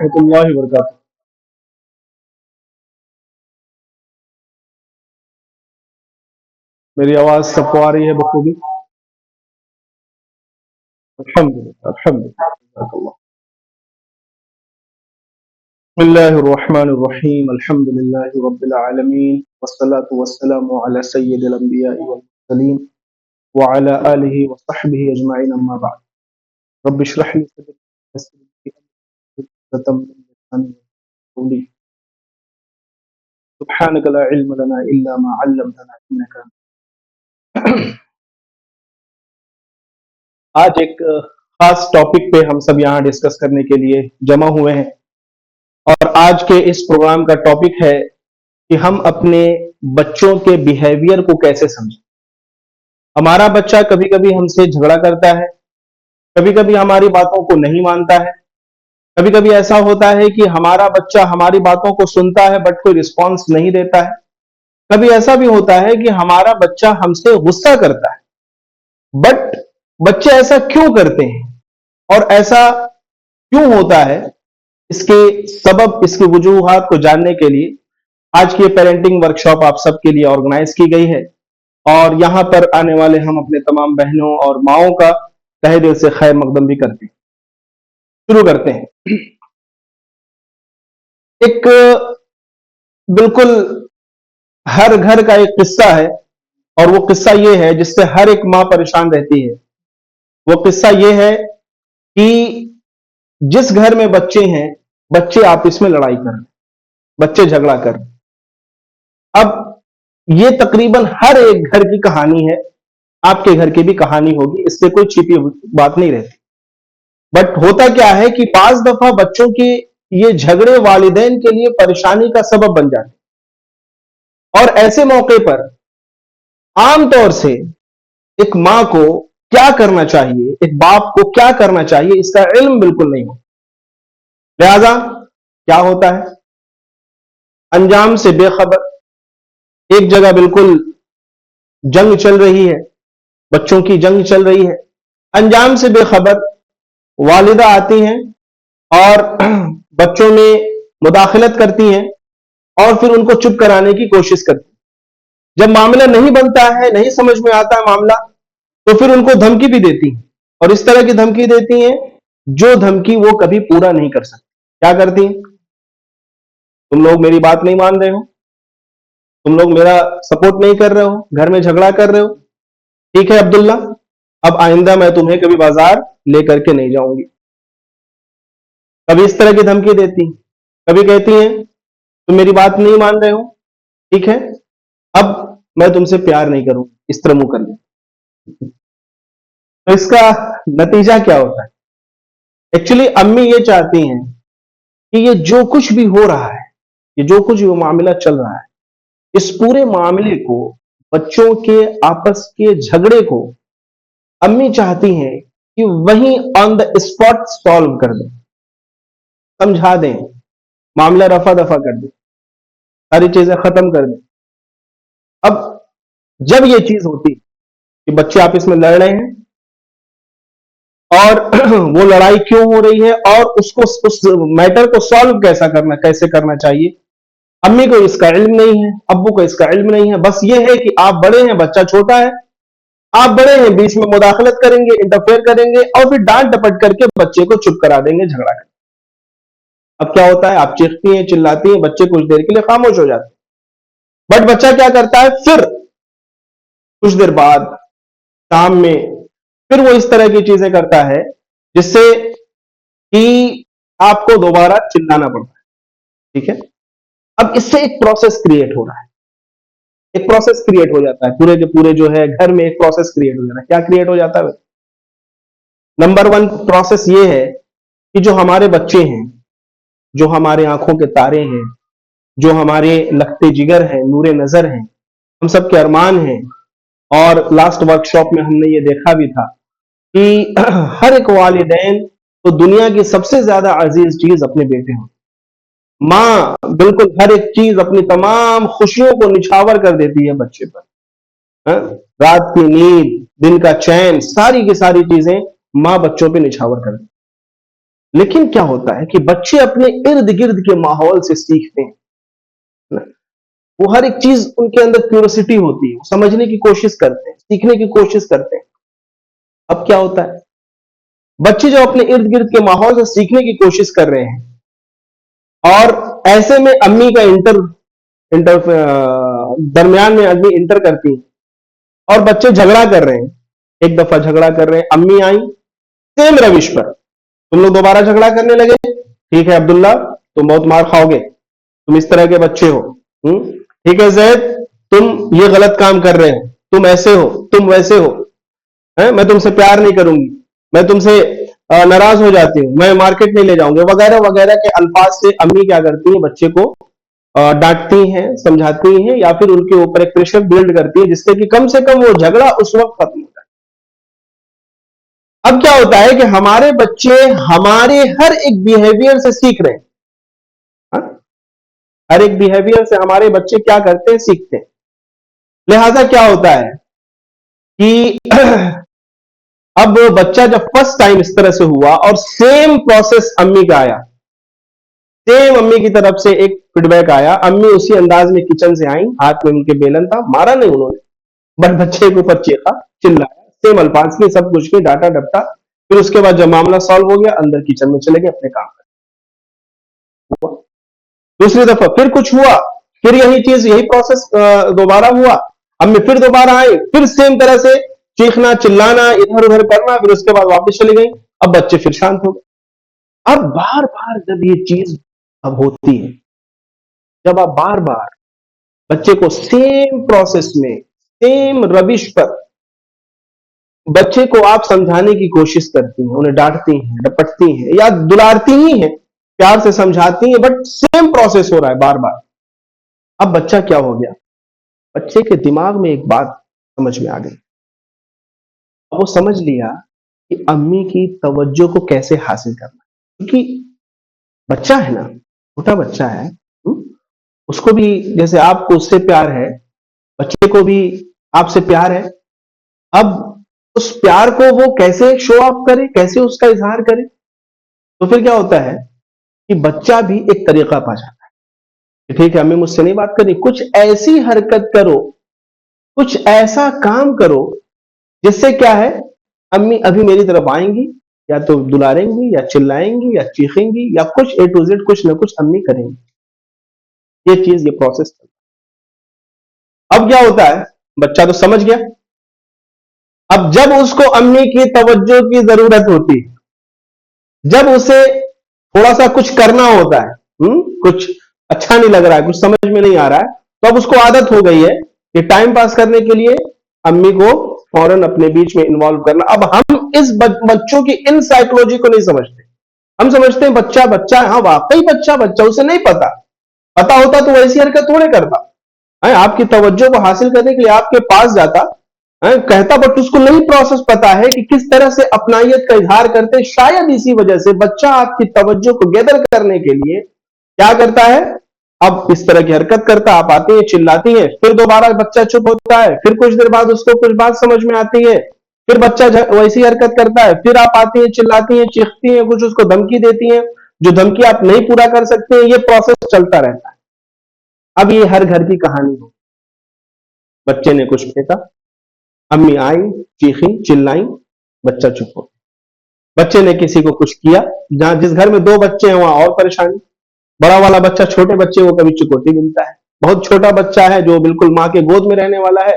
रहमतुल्लाहि व बरकातुहू। मेरी आवाज सबको आ रही है बखूबी? अल्हम्दुलिल्लाह अल्हम्दुलिल्लाह। बिस्मिल्लाहिर्रहमानिर्रहीम अल्हम्दुलिल्लाहि रब्बिल आलमीन वस्सलातु वस्सलामु अला सय्यिदिल अंबियाइ वल मुरसलीन व अला आलिहि व सहबिहि अजमईन अम्मा बाद। रब्बि इश्रह ली सदरी वयस्सिर ली अमरी वाहलुल उक़दतम मिन लिसानी यफ़क़हू क़ौली। सुब्हानका ला इल्म लना इल्ला मा अल्लमतना इन्नका आज एक खास टॉपिक पे हम सब यहाँ डिस्कस करने के लिए जमा हुए हैं और आज के इस प्रोग्राम का टॉपिक है कि हम अपने बच्चों के बिहेवियर को कैसे समझें। हमारा बच्चा कभी कभी हमसे झगड़ा करता है, कभी कभी हमारी बातों को नहीं मानता है, कभी कभी ऐसा होता है कि हमारा बच्चा हमारी बातों को सुनता है बट कोई रिस्पॉन्स नहीं देता है। कभी ऐसा भी होता है कि हमारा बच्चा हमसे गुस्सा करता है, बट बच्चे ऐसा क्यों करते हैं और ऐसा क्यों होता है, इसके सबब, इसकी वजूहात को जानने के लिए आज की पेरेंटिंग वर्कशॉप आप सबके लिए ऑर्गेनाइज की गई है और यहां पर आने वाले हम अपने तमाम बहनों और माओं का तहे दिल से खैर मकदम भी करते हैं। शुरू करते हैं। एक बिल्कुल हर घर का एक किस्सा है और वो किस्सा ये है जिससे हर एक माँ परेशान रहती है। वो किस्सा ये है कि जिस घर में बच्चे हैं, बच्चे आपस में लड़ाई कर रहे हैं, बच्चे झगड़ा कर रहे हैं। अब ये तकरीबन हर एक घर की कहानी है, आपके घर की भी कहानी होगी, इससे कोई छिपी बात नहीं रहती। बट होता क्या है कि पांच दफा बच्चों के ये झगड़े वालिदैन के लिए परेशानी का सबब बन जाते और ऐसे मौके पर आमतौर से एक मां को क्या करना चाहिए, एक बाप को क्या करना चाहिए, इसका इल्म बिल्कुल नहीं होता। लिहाजा क्या होता है, अंजाम से बेखबर, एक जगह बिल्कुल जंग चल रही है, बच्चों की जंग चल रही है, अंजाम से बेखबर वालिदा आती हैं और बच्चों में मुदाखलत करती हैं और फिर उनको चुप कराने की कोशिश करती हैं। जब मामला नहीं बनता है, नहीं समझ में आता है मामला, तो फिर उनको धमकी भी देती हैं और इस तरह की धमकी देती हैं जो धमकी वो कभी पूरा नहीं कर सकती। क्या करती हैं? तुम लोग मेरी बात नहीं मान रहे हो, तुम लोग मेरा सपोर्ट नहीं कर रहे हो, घर में झगड़ा कर रहे हो, ठीक है अब्दुल्ला, अब आइंदा मैं तुम्हें कभी बाजार लेकर के नहीं जाऊंगी। कभी इस तरह की धमकी देती, कभी कहती हैं तुम मेरी बात नहीं मान रहे हो, ठीक है, अब मैं तुमसे प्यार नहीं करूंगी, इस तरह मुंह कर ले। तो इसका नतीजा क्या होता है? एक्चुअली अम्मी ये चाहती हैं कि ये जो कुछ भी हो रहा है, ये जो कुछ भी मामला चल रहा है, इस पूरे मामले को, बच्चों के आपस के झगड़े को अम्मी चाहती हैं कि वहीं ऑन द स्पॉट सॉल्व कर दें, समझा दें, मामला रफा दफा कर दें, सारी चीजें खत्म कर दें। अब जब ये चीज होती कि बच्चे आपस में लड़ रहे हैं और वो लड़ाई क्यों हो रही है और उसको, उस मैटर को सॉल्व कैसे करना चाहिए, अम्मी को इसका इल्म नहीं है, अब्बू को इसका इल्म नहीं है। बस ये है कि आप बड़े हैं, बच्चा छोटा है, आप बड़े हैं, बीच में मुदाखलत करेंगे, इंटरफेयर करेंगे और फिर डांट डपट करके बच्चे को चुप करा देंगे, झगड़ा कर। अब क्या होता है, आप चीखती हैं, चिल्लाती हैं, बच्चे कुछ देर के लिए खामोश हो जाते हैं। बट बच्चा क्या करता है, फिर कुछ देर बाद शाम में फिर वो इस तरह की चीजें करता है जिससे कि आपको दोबारा चिल्लाना पड़ता है, ठीक है। अब इससे एक प्रोसेस क्रिएट हो रहा है, एक प्रोसेस क्रिएट हो जाता है, पूरे के पूरे जो है घर में एक प्रोसेस क्रिएट हो जाता है। क्या क्रिएट हो जाता है? नंबर वन प्रोसेस ये है कि जो हमारे बच्चे हैं, जो हमारे आंखों के तारे हैं, जो हमारे लखते जिगर हैं, नूरे नजर हैं, हम सब के अरमान हैं, और लास्ट वर्कशॉप में हमने ये देखा भी था कि हर एक वालिदैन तो दुनिया की सबसे ज्यादा अजीज चीज अपने बेटे हों। माँ बिल्कुल हर एक चीज, अपनी तमाम खुशियों को निछावर कर देती है बच्चे पर। हाँ? रात की नींद, दिन का चैन, सारी की सारी चीजें माँ बच्चों पे निछावर कर देती है। लेकिन क्या होता है कि बच्चे अपने इर्द गिर्द के माहौल से सीखते हैं ना। वो हर एक चीज उनके अंदर क्यूरियोसिटी होती है, वो समझने की कोशिश करते हैं, सीखने की कोशिश करते हैं। अब क्या होता है, बच्चे जो अपने इर्द गिर्द के माहौल से सीखने की कोशिश कर रहे हैं और ऐसे में अम्मी का इंटर इंटर दरमियान में अम्मी इंटर करती है और बच्चे झगड़ा कर रहे हैं। एक दफा झगड़ा कर रहे हैं, अम्मी आई सेम रविश पर, तुम लोग दोबारा झगड़ा करने लगे, ठीक है अब्दुल्ला तुम बहुत मार खाओगे, तुम इस तरह के बच्चे हो। ठीक है जैद, तुम ये गलत काम कर रहे हो, तुम ऐसे हो, तुम वैसे हो, मैं तुमसे प्यार नहीं करूंगी, मैं तुमसे नाराज हो जाती हूँ, मैं मार्केट नहीं ले जाऊंगी, वगैरह वगैरह के अल्फाज से अम्मी क्या करती है, बच्चे को डांटती हैं, समझाती हैं, या फिर उनके ऊपर एक प्रेशर बिल्ड करती है जिससे कि कम से कम वो झगड़ा उस वक्त खत्म हो जाए। अब क्या होता है कि हमारे बच्चे हमारे हर एक बिहेवियर से सीख रहे हैं। हा? हर एक बिहेवियर से हमारे बच्चे क्या करते हैं, सीखते हैं। लिहाजा क्या होता है कि अब बच्चा जब फर्स्ट टाइम इस तरह से हुआ और सेम प्रोसेस अम्मी का आया, सेम अम्मी की तरफ से एक फीडबैक आया, अम्मी उसी अंदाज में किचन से आई, हाथ में उनके बेलन था, मारा नहीं उन्होंने, बट बच्चे के ऊपर चीखा, चिल्लाया, सेम अल्फाज की, सब कुछ की, डांटा डपटा। फिर उसके बाद जब मामला सॉल्व हो गया, अंदर किचन में चले गए अपने काम पर। दूसरी दफा फिर कुछ हुआ, फिर यही चीज, यही प्रोसेस दोबारा हुआ, अम्मी फिर दोबारा आई, फिर सेम तरह से चीखना चिल्लाना इधर उधर करना, फिर उसके बाद वापस चली गई। अब बच्चे फिर शांत हो गए। अब बार बार जब ये चीज अब होती है, जब आप बार बार बच्चे को सेम प्रोसेस में, सेम रविश पर बच्चे को आप समझाने की कोशिश करती हैं, उन्हें डांटती हैं, डपटती हैं या दुलारती ही हैं, प्यार से समझाती हैं, बट सेम प्रोसेस हो रहा है बार बार। अब बच्चा क्या हो गया, बच्चे के दिमाग में एक बात समझ में आ गई, वो समझ लिया कि अम्मी की तवज्जो को कैसे हासिल करना। क्योंकि बच्चा है ना, छोटा बच्चा है, उसको भी जैसे आपको उससे प्यार है, बच्चे को भी आपसे प्यार है। अब उस प्यार को वो कैसे शो ऑफ करे, कैसे उसका इजहार करे, तो फिर क्या होता है कि बच्चा भी एक तरीका पा जाता है कि ठीक है अम्मी मुझसे नहीं बात करनी, कुछ ऐसी हरकत करो, कुछ ऐसा काम करो जिससे क्या है, अम्मी अभी मेरी तरफ आएंगी, या तो दुलारेंगी या चिल्लाएंगी या चीखेंगी या कुछ ए टू जेड कुछ ना कुछ अम्मी करेंगी। ये चीज, ये प्रोसेस। अब क्या होता है, बच्चा तो समझ गया। अब जब उसको अम्मी की तवज्जो की जरूरत होती है, जब उसे थोड़ा सा कुछ करना होता है, कुछ अच्छा नहीं लग रहा है, कुछ समझ में नहीं आ रहा है, तो अब उसको आदत हो गई है कि टाइम पास करने के लिए अम्मी को फौरन अपने बीच में इन्वॉल्व करना। अब हम इस बच्चों की इन साइकोलॉजी को नहीं समझते। हम समझते हैं बच्चा बच्चा है, हाँ वाकई बच्चा बच्चा, उसे नहीं पता, पता होता तो वैसी हरकत थोड़े करता है, आपकी तवज्जो को हासिल करने के लिए आपके पास जाता है, कहता, बट उसको नहीं प्रोसेस पता है कि किस तरह से अपनाइयत का इजहार करते हैं। शायद इसी वजह से बच्चा आपकी तवज्जो को गैदर करने के लिए क्या करता है, अब इस तरह की हरकत करता, आप आती है चिल्लाती है, फिर दोबारा बच्चा चुप होता है, फिर कुछ देर बाद उसको कुछ बात समझ में आती है, फिर बच्चा वैसी हरकत करता है, फिर आप आती है चिल्लाती है, चीखती है, कुछ उसको धमकी देती है, जो धमकी आप नहीं पूरा कर सकते हैं। ये प्रोसेस चलता रहता है। अब ये हर घर की कहानी हो, बच्चे ने कुछ फेंका, अम्मी आई, चीखी, चिल्लाई, बच्चा चुप हो। बच्चे ने किसी को कुछ किया, जहां जिस घर में दो बच्चे हैं वहां और परेशानी। बड़ा वाला बच्चा छोटे बच्चे को कभी चुकौती मिलता है, बहुत छोटा बच्चा है जो बिल्कुल माँ के गोद में रहने वाला है,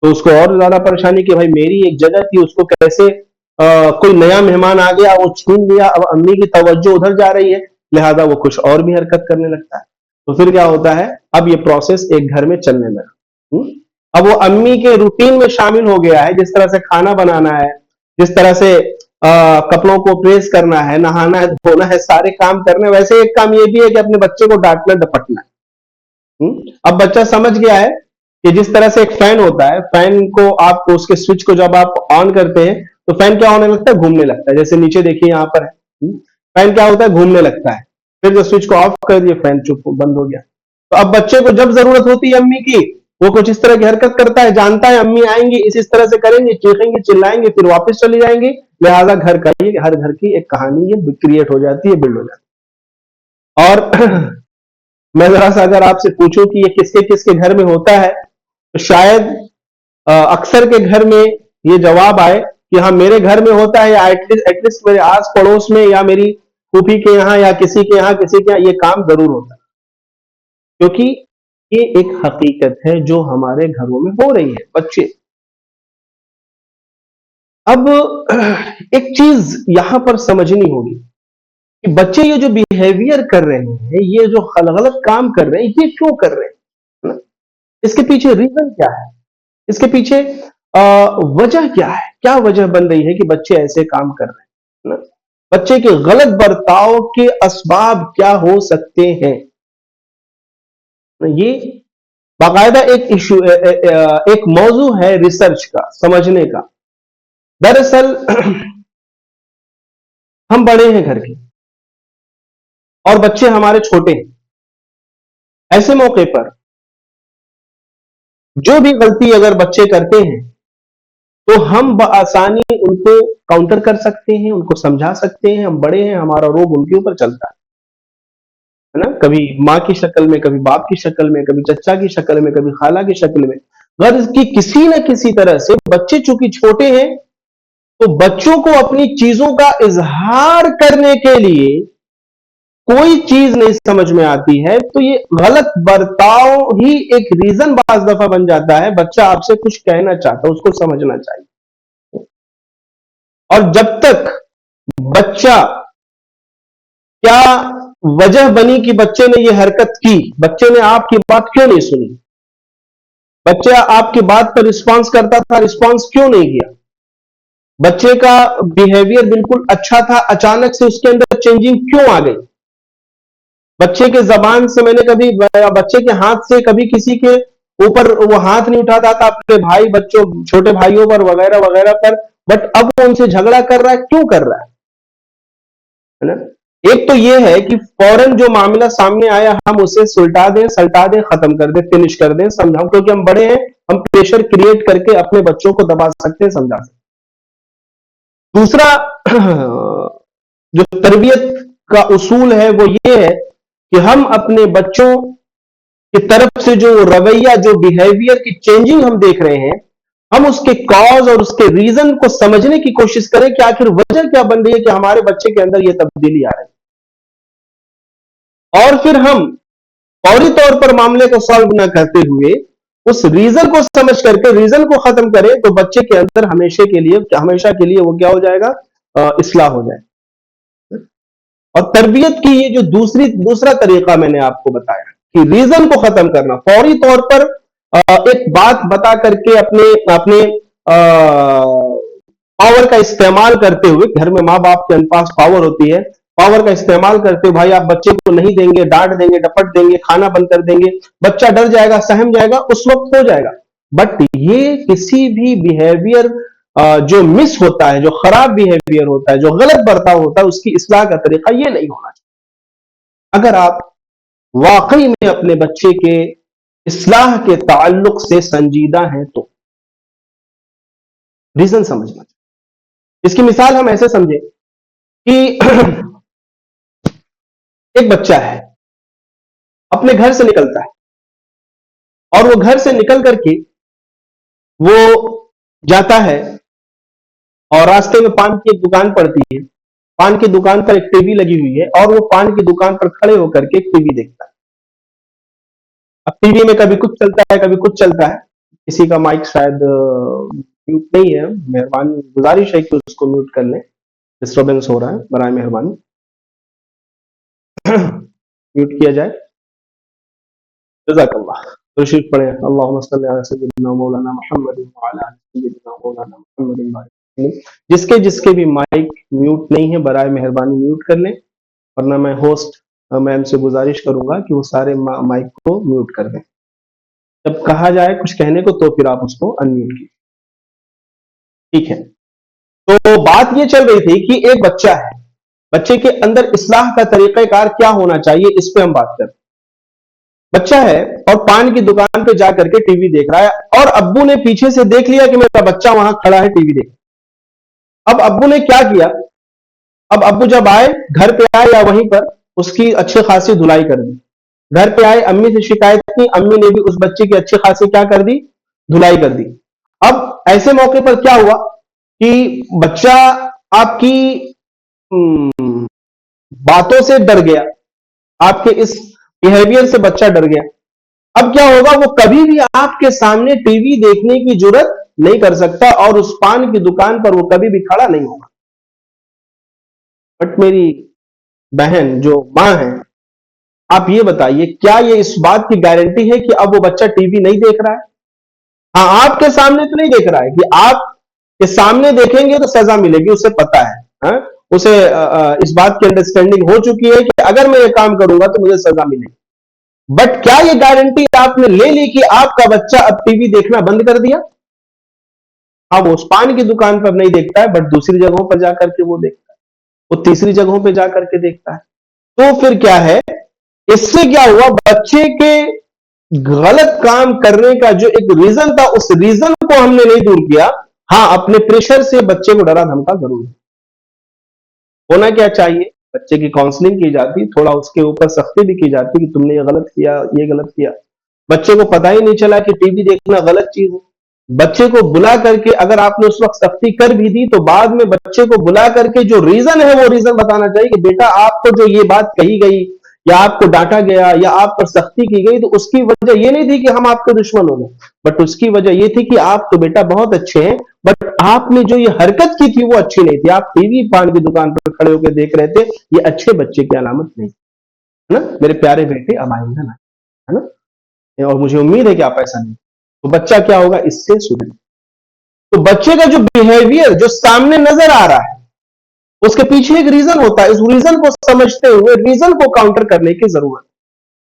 तो उसको और ज्यादा परेशानी कि भाई मेरी एक जगह थी, उसको कैसे कोई नया मेहमान आ गया, वो छीन लिया, अब अम्मी की तवज्जो उधर जा रही है, लिहाजा वो कुछ और भी हरकत करने लगता है। तो फिर क्या होता है, अब ये प्रोसेस एक घर में चलने लगा। अब वो अम्मी के रूटीन में शामिल हो गया है, जिस तरह से खाना बनाना है, जिस तरह से कपड़ों को प्रेस करना है, नहाना है, धोना है, सारे काम करने। वैसे एक काम ये भी है कि अपने बच्चे को डांटना डपटना है। अब बच्चा समझ गया है कि जिस तरह से एक फैन होता है, फैन को आप उसके स्विच को जब आप ऑन करते हैं तो फैन क्या होने लगता है, घूमने लगता है। जैसे नीचे देखिए यहां पर है, फैन क्या होता है, घूमने लगता है। फिर जब स्विच को ऑफ कर दिए, फैन चुप बंद हो गया। तो अब बच्चे को जब जरूरत होती है अम्मी की, वो कुछ इस तरह की हरकत करता है, जानता है अम्मी आएंगी, इस तरह से करेंगे, चीखेंगे, चिल्लाएंगे, फिर वापस चली जाएंगी। लिहाजा घर का ये हर घर की एक कहानी ये क्रिएट हो जाती है, बिल्ड हो जाती है। और मैं जरा सा अगर आपसे पूछूं कि ये किसके किसके घर में होता है, तो शायद अक्सर के घर में ये जवाब आए कि हाँ मेरे घर में होता है, या एटलीस्ट मेरे आस पड़ोस में, या मेरी फूफी के यहाँ, या किसी के यहाँ, किसी के यहाँ ये काम जरूर होता है। क्योंकि ये एक हकीकत है जो हमारे घरों में हो रही है। बच्चे, अब एक चीज यहां पर समझनी होगी कि बच्चे ये जो बिहेवियर कर रहे हैं, ये जो गलत काम कर रहे हैं, ये क्यों कर रहे हैं, है ना? इसके पीछे रीजन क्या है, इसके पीछे वजह क्या है, क्या वजह बन रही है कि बच्चे ऐसे काम कर रहे हैं, है ना? बच्चे के गलत बर्ताव के असबाब क्या हो सकते हैं, ये बाकायदा एक इशू, एक मौजू है रिसर्च का, समझने का। दरअसल हम बड़े हैं घर के और बच्चे हमारे छोटे हैं। ऐसे मौके पर जो भी गलती अगर बच्चे करते हैं तो हम बआसानी उनको काउंटर कर सकते हैं, उनको समझा सकते हैं। हम बड़े हैं, हमारा रोब उनके ऊपर चलता है ना? कभी माँ की शक्ल में, कभी बाप की शक्ल में, कभी चचा की शक्ल में, कभी खाला की शक्ल में। गर्ज की किसी न किसी तरह से बच्चे चूंकि छोटे हैं, तो बच्चों को अपनी चीजों का इजहार करने के लिए कोई चीज नहीं समझ में आती है, तो ये गलत बर्ताव ही एक रीजन बाज दफा बन जाता है। बच्चा आपसे कुछ कहना चाहता है, उसको समझना चाहिए। और जब तक बच्चा, क्या वजह बनी कि बच्चे ने ये हरकत की, बच्चे ने आपकी बात क्यों नहीं सुनी, बच्चा आपकी बात पर रिस्पॉन्स करता था, रिस्पॉन्स क्यों नहीं किया, बच्चे का बिहेवियर बिल्कुल अच्छा था, अचानक से उसके अंदर चेंजिंग क्यों आ गई, बच्चे के जबान से मैंने कभी, बच्चे के हाथ से कभी किसी के ऊपर वो हाथ नहीं उठाता था, अपने भाई बच्चों, छोटे भाइयों पर वगैरह वगैरह पर, बट अब वो उनसे झगड़ा कर रहा है, क्यों कर रहा है ना? एक तो ये है कि फौरन जो मामला सामने आया हम उसे सुलटा दें, सल्टा दें, खत्म कर दें, फिनिश कर दें, समझाओ, क्योंकि हम बड़े हैं, हम प्रेशर क्रिएट करके अपने बच्चों को दबा सकते हैं, समझा सकते। दूसरा जो तरबियत का उसूल है वो ये है कि हम अपने बच्चों की तरफ से जो रवैया, जो बिहेवियर की चेंजिंग हम देख रहे हैं, हम उसके कॉज और उसके रीजन को समझने की कोशिश करें कि आखिर वजह क्या बन रही है कि हमारे बच्चे के अंदर यह तब्दीली आ रही है। और फिर हम फौरी तौर पर मामले को सॉल्व न करते हुए उस रीजन को समझ करके रीजन को खत्म करें, तो बच्चे के अंदर हमेशा के लिए वो क्या हो जाएगा, इस्लाह हो जाए। और तरबियत की ये जो दूसरा तरीका मैंने आपको बताया कि रीजन को खत्म करना, फौरी तौर पर एक बात बता करके अपने अपने पावर का इस्तेमाल करते हुए, घर में माँ बाप के पास पावर होती है, पावर का इस्तेमाल करते हुए भाई आप बच्चे को नहीं देंगे, डांट देंगे, डपट देंगे, खाना बंद कर देंगे, बच्चा डर जाएगा, सहम जाएगा, उस वक्त हो जाएगा। बट ये किसी भी बिहेवियर जो मिस होता है, जो खराब बिहेवियर होता है, जो गलत बर्ताव होता है, उसकी इस्लाह का तरीका ये नहीं होना चाहिए। अगर आप वाकई में अपने बच्चे के इस्लाह के ताल्लुक से संजीदा हैं तो रीजन समझना चाहिए। इसकी मिसाल हम ऐसे समझें कि एक बच्चा है, अपने घर से निकलता है और वो घर से निकल करके वो जाता है और रास्ते में पान की एक दुकान पड़ती है, पान की दुकान पर एक टीवी लगी हुई है और वो पान की दुकान पर खड़े होकर के टीवी देखता है। अब टीवी में कभी कुछ चलता है, कभी कुछ चलता है। किसी का माइक शायद म्यूट नहीं है, मेहरबानी गुजारिश है कि उसको म्यूट कर लें, डिस्टर्बेंस हो रहा है, बराए मेहरबानी म्यूट किया जाए। जज़ाकल्लाह। तो शीर्ष पढ़े, अल्लाहुम्मा सल्ली अला सय्यिदिना मौलाना मुहम्मद व अला आलि सय्यिदिना मौलाना मुहम्मद। जिसके जिसके भी माइक म्यूट नहीं है, बराए मेहरबानी म्यूट कर लें, वरना मैं होस्ट मैम से गुजारिश करूंगा कि वो सारे माइक को म्यूट कर दें। जब कहा जाए कुछ कहने को तो फिर आप उसको अनम्यूट कीजिए, ठीक है? तो बात ये चल रही थी कि एक बच्चा है, बच्चे के अंदर इस्लाह का तरीक़ाकार क्या होना चाहिए, इस पे हम बात करते हैं। बच्चा है और पान की दुकान पे जाकर के टीवी देख रहा है और अब्बू ने पीछे से देख लिया कि मेरा बच्चा वहां खड़ा है टीवी देख। अब अब्बू ने क्या किया, अब अब्बू जब आए घर पे आए या वहीं पर उसकी अच्छी खासी धुलाई कर दी। घर पे आए, अम्मी से शिकायत की, अम्मी ने भी उस बच्चे की अच्छी खासी क्या कर दी, धुलाई कर दी। अब ऐसे मौके पर क्या हुआ कि बच्चा आपकी बातों से डर गया, आपके इस बिहेवियर से बच्चा डर गया। अब क्या होगा, वो कभी भी आपके सामने टीवी देखने की जरूरत नहीं कर सकता और उस पान की दुकान पर वो कभी भी खड़ा नहीं होगा। बट मेरी बहन जो मां है, आप ये बताइए, क्या ये इस बात की गारंटी है कि अब वो बच्चा टीवी नहीं देख रहा है? हाँ, आपके सामने तो नहीं देख रहा है कि आप के सामने देखेंगे तो सजा मिलेगी, उसे पता है, हाँ? उसे इस बात की अंडरस्टैंडिंग हो चुकी है कि अगर मैं ये काम करूंगा तो मुझे सजा मिलेगी। बट क्या ये गारंटी आपने ले ली कि आपका बच्चा अब टीवी देखना बंद कर दिया? हाँ, वो उस पान की दुकान पर नहीं देखता है, बट दूसरी जगहों पर जाकर के वो देखता है, वो तीसरी जगहों पर जाकर के देखता है। तो फिर क्या है, इससे क्या हुआ, बच्चे के गलत काम करने का जो एक रीजन था, उस रीजन को हमने नहीं दूर किया। हाँ, अपने प्रेशर से बच्चे को डरा धमका जरूर होना क्या चाहिए, बच्चे की काउंसलिंग की जाती, थोड़ा उसके ऊपर सख्ती भी की जाती कि तुमने ये गलत किया, ये गलत किया। बच्चे को पता ही नहीं चला कि टीवी देखना गलत चीज है। बच्चे को बुला करके अगर आपने उस वक्त सख्ती कर भी दी तो बाद में बच्चे को बुला करके जो रीजन है वो रीजन बताना चाहिए कि बेटा आपको जो ये बात कही गई या आपको डांटा गया या आप पर सख्ती की गई, तो उसकी वजह ये नहीं थी कि हम आपके दुश्मन हो गए, बट उसकी वजह ये थी कि आप तो बेटा बहुत अच्छे हैं, बट आपने जो ये हरकत की थी वो अच्छी नहीं थी। आप टीवी पान की दुकान पर खड़े होकर देख रहे थे, ये अच्छे बच्चे की अलामत नहीं है ना मेरे प्यारे बेटे, अब आइंदा ना, है ना, और मुझे उम्मीद है कि आप ऐसा नहीं, तो बच्चा क्या होगा, इससे सुधरे। तो बच्चे का जो बिहेवियर जो सामने नजर आ रहा है उसके पीछे एक रीजन होता है, इस रीजन को समझते हुए रीजन को काउंटर करने की जरूरत।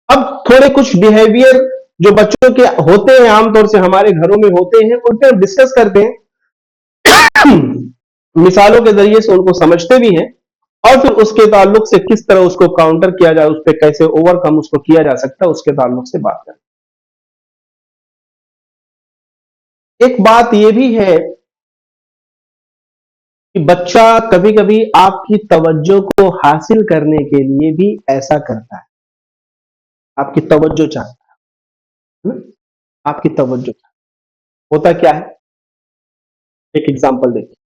अब थोड़े कुछ बिहेवियर जो बच्चों के होते हैं, आमतौर से हमारे घरों में होते हैं, उन पर डिस्कस करते हैं मिसालों के जरिए से उनको समझते भी हैं और फिर उसके ताल्लुक से किस तरह उसको काउंटर किया जाए, उस पर कैसे ओवरकम उसको किया जा सकता है, उसके ताल्लुक से बात करें। एक बात यह भी है कि बच्चा कभी कभी आपकी तवज्जो को हासिल करने के लिए भी ऐसा करता है, आपकी तवज्जो चाहता है ना, आपकी तवज्जो होता क्या है, एक एग्जांपल देखिए।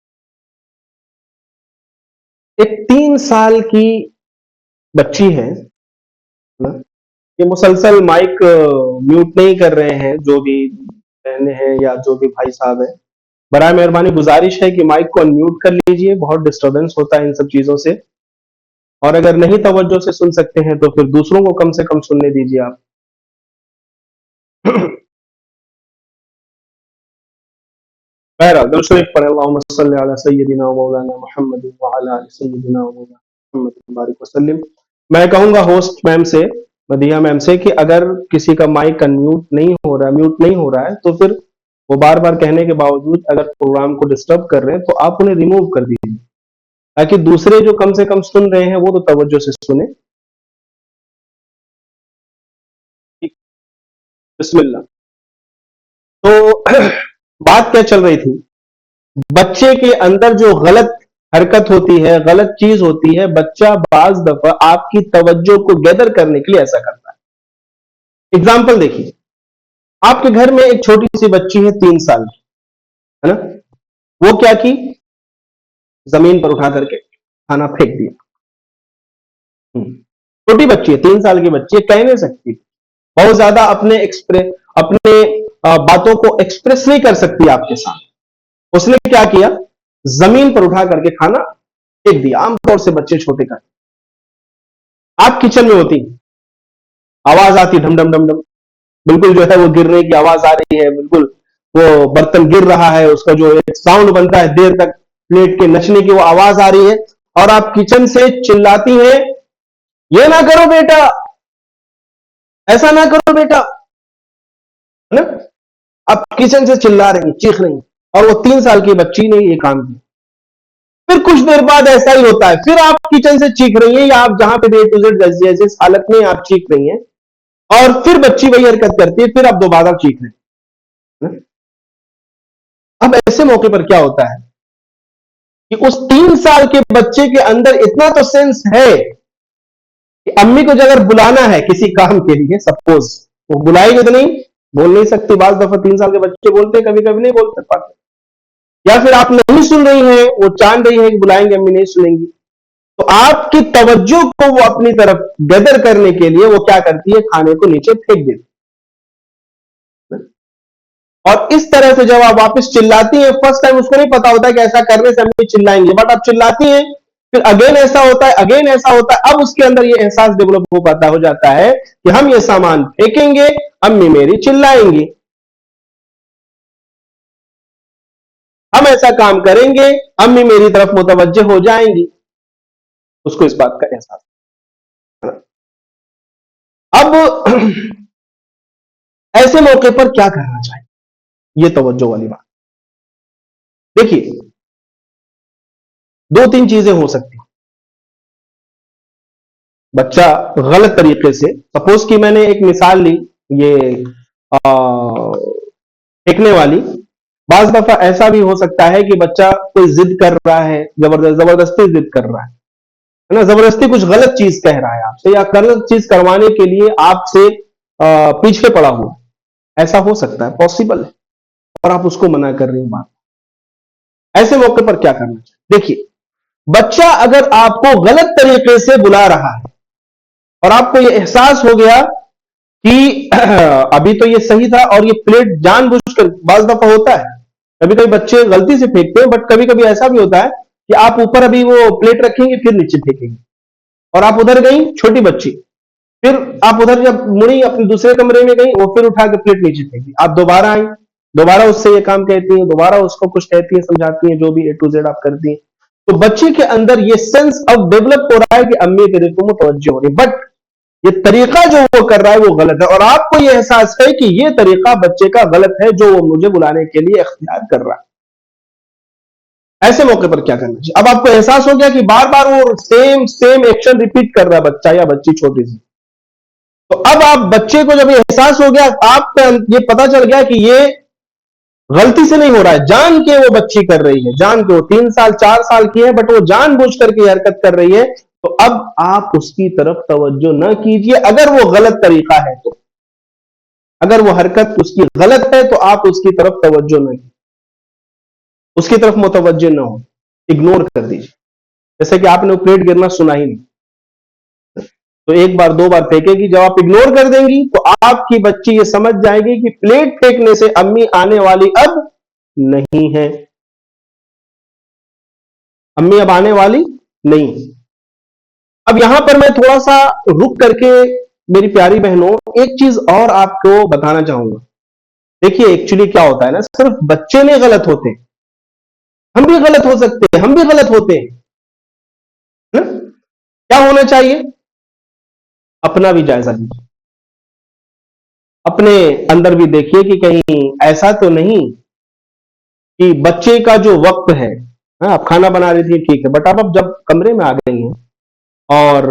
एक 3 साल की बच्ची है ना, ये मुसलसल माइक म्यूट नहीं कर रहे हैं, जो भी बहनें हैं या जो भी भाई साहब हैं, बराए मेहरबानी गुजारिश है कि माइक को अनम्यूट कर लीजिए, बहुत डिस्टरबेंस होता है इन सब चीजों से। और अगर नहीं तवज्जो से सुन सकते हैं तो फिर दूसरों को कम से कम सुनने दीजिए आप। बहरहाल दुरूद शरीफ पढ़ें, अल्लाहुम्मा सल्लि अला सय्यिदिना व मौलाना मुहम्मद व अला आलि सय्यिदिना व मौलाना मुहम्मद मुबारक वसल्लम। मैं कहूंगा होस्ट मैम से, मदिया मैम से, कि अगर किसी का माइक अनम्यूट नहीं हो रहा है, म्यूट नहीं हो रहा है, तो फिर वो बार बार कहने के बावजूद अगर प्रोग्राम को डिस्टर्ब कर रहे हैं तो आप उन्हें रिमूव कर दीजिए, ताकि दूसरे जो कम से कम सुन रहे हैं वो तो तवज्जो से सुने। बिस्मिल्लाह। तो बात क्या चल रही थी, बच्चे के अंदर जो गलत हरकत होती है, गलत चीज होती है, बच्चा बाज दफा आपकी तवज्जो को गैदर करने के लिए ऐसा करता है। एग्जाम्पल देखिए, आपके घर में एक छोटी सी बच्ची है 3 साल की, है ना, वो क्या की, जमीन पर उठा करके खाना फेंक दिया। छोटी बच्ची है, 3 साल की बच्ची है, कह नहीं सकती, बहुत ज्यादा अपने बातों को एक्सप्रेस नहीं कर सकती आपके साथ। उसने क्या किया, जमीन पर उठा करके खाना फेंक दिया। आमतौर से बच्चे छोटे कर, आप किचन में होती, आवाज आती ढम ढम ढम ढम, बिल्कुल जो है वो गिरने की आवाज आ रही है, बिल्कुल वो बर्तन गिर रहा है, उसका जो एक साउंड बनता है देर तक प्लेट के नचने की, वो आवाज आ रही है और आप किचन से चिल्लाती हैं, ये ना करो बेटा, ऐसा ना करो बेटा, है ना। आप किचन से चिल्ला रही, चीख रही, और वो 3 साल की बच्ची ने ये काम किया। फिर कुछ देर बाद ऐसा ही होता है, फिर आप किचन से चीख रही हैं या आप जहां पे डे टू जेड जैसे इस हालत में आप चीख रही हैं और फिर बच्ची वही हरकत करती है, फिर आप दोबारा चीख रहे हैं। अब ऐसे मौके पर क्या होता है कि उस 3 साल के बच्चे के अंदर इतना तो सेंस है कि अम्मी को अगर बुलाना है किसी काम के लिए, सपोज वो बुलाएगी तो नहीं, बोल नहीं सकती। बाज दफा 3 साल के बच्चे बोलते हैं, कभी कभी नहीं बोल पाते। या फिर आप नहीं सुन रही हैं, वो जान रही है कि बुलाएंगे अम्मी नहीं सुनेंगी, तो आपकी तवज्जो को वो अपनी तरफ गदर करने के लिए वो क्या करती है, खाने को नीचे फेंक देती है। और इस तरह से जब आप वापस चिल्लाती हैं, फर्स्ट टाइम उसको नहीं पता होता है कि ऐसा करने से अम्मी चिल्लाएंगे, बट आप चिल्लाती हैं, फिर अगेन ऐसा होता है, अगेन ऐसा होता है। अब उसके अंदर ये एहसास डेवलप हो पाता हो जाता है कि हम ये सामान फेंकेंगे, अम्मी मेरी चिल्लाएंगी, हम ऐसा काम करेंगे, अम्मी मेरी तरफ मुतवज्जे हो जाएंगी। उसको इस बात का एहसास। अब ऐसे मौके पर क्या करना चाहिए, ये तवज्जो वाली बात। देखिए, 2-3 चीजें हो सकती हैं। बच्चा गलत तरीके से, सपोज कि मैंने एक मिसाल ली ये फेंकने वाली। बाज दफा ऐसा भी हो सकता है कि बच्चा कोई जिद कर रहा है, जबरदस्ती जिद कर रहा है ना, जबरदस्ती कुछ गलत चीज कह रहा है आपसे, या गलत चीज करवाने के लिए आपसे पीछे पड़ा हुआ, ऐसा हो सकता है, पॉसिबल है, और आप उसको मना कर रही हैं बात। ऐसे मौके पर क्या करना चाहिए? देखिए, बच्चा अगर आपको गलत तरीके से बुला रहा है और आपको यह एहसास हो गया कि अभी तो ये सही था और ये प्लेट जानबूझकर, बाज दफा होता है, कभी कभी बच्चे गलती से फेंकते हैं, बट कभी कभी ऐसा भी होता है कि आप ऊपर अभी वो प्लेट रखेंगे, फिर नीचे फेंकेंगे, और आप उधर गई छोटी बच्ची, फिर आप उधर जब मुड़ी अपने दूसरे कमरे में गई, वो फिर उठा के प्लेट नीचे फेंकी, आप दोबारा आई, दोबारा उससे ये काम कहती हैं, दोबारा उसको कुछ कहती हैं, समझाती हैं, जो भी A to Z आप करती हैं। तो बच्चे के अंदर ये सेंस अब डेवलप हो रहा है कि अम्मी तेरे को मुतवज्जो हो रही, बट ये तरीका जो वो कर रहा है वो गलत है, और आपको ये एहसास है कि ये तरीका बच्चे का गलत है जो वो मुझे बुलाने के लिए इख्तियार कर रहा है। ऐसे मौके पर क्या करना चाहिए? अब आपको एहसास हो गया कि बार बार वो सेम सेम एक्शन रिपीट कर रहा है बच्चा या बच्ची छोटी सी, तो अब आप बच्चे को जब ये एहसास हो गया, आपको ये पता चल गया कि ये गलती से नहीं हो रहा है, जान के वो बच्ची कर रही है, जान के वो 3 साल 4 साल की है, बट वो जानबूझ करके हरकत कर रही है, तो अब आप उसकी तरफ तवज्जो न कीजिए। अगर वो गलत तरीका है तो, अगर वो हरकत उसकी गलत है तो आप उसकी तरफ तवज्जो न कीजिए, उसकी तरफ मुतवज्जे न हो, इग्नोर कर दीजिए। जैसे कि आपने वो प्लेट गिरना सुना ही नहीं, तो 1 बार 2 बार फेंकेगी, जब आप इग्नोर कर देंगी तो आपकी बच्ची ये समझ जाएगी कि प्लेट फेंकने से अम्मी आने वाली अब नहीं है, अम्मी अब आने वाली नहीं। अब यहां पर मैं थोड़ा सा रुक करके मेरी प्यारी बहनों एक चीज और आपको बताना चाहूंगा। देखिए, एक्चुअली क्या होता है ना, सिर्फ बच्चे नहीं गलत होते, हम भी गलत हो सकते हैं, हम भी गलत होते हैं ना? क्या होना चाहिए? अपना भी जायजा लीजिए, अपने अंदर भी देखिए कि कहीं ऐसा तो नहीं कि बच्चे का जो वक्त है, हाँ, आप खाना बना रही थी ठीक है, बट अब जब कमरे में आ गई हैं और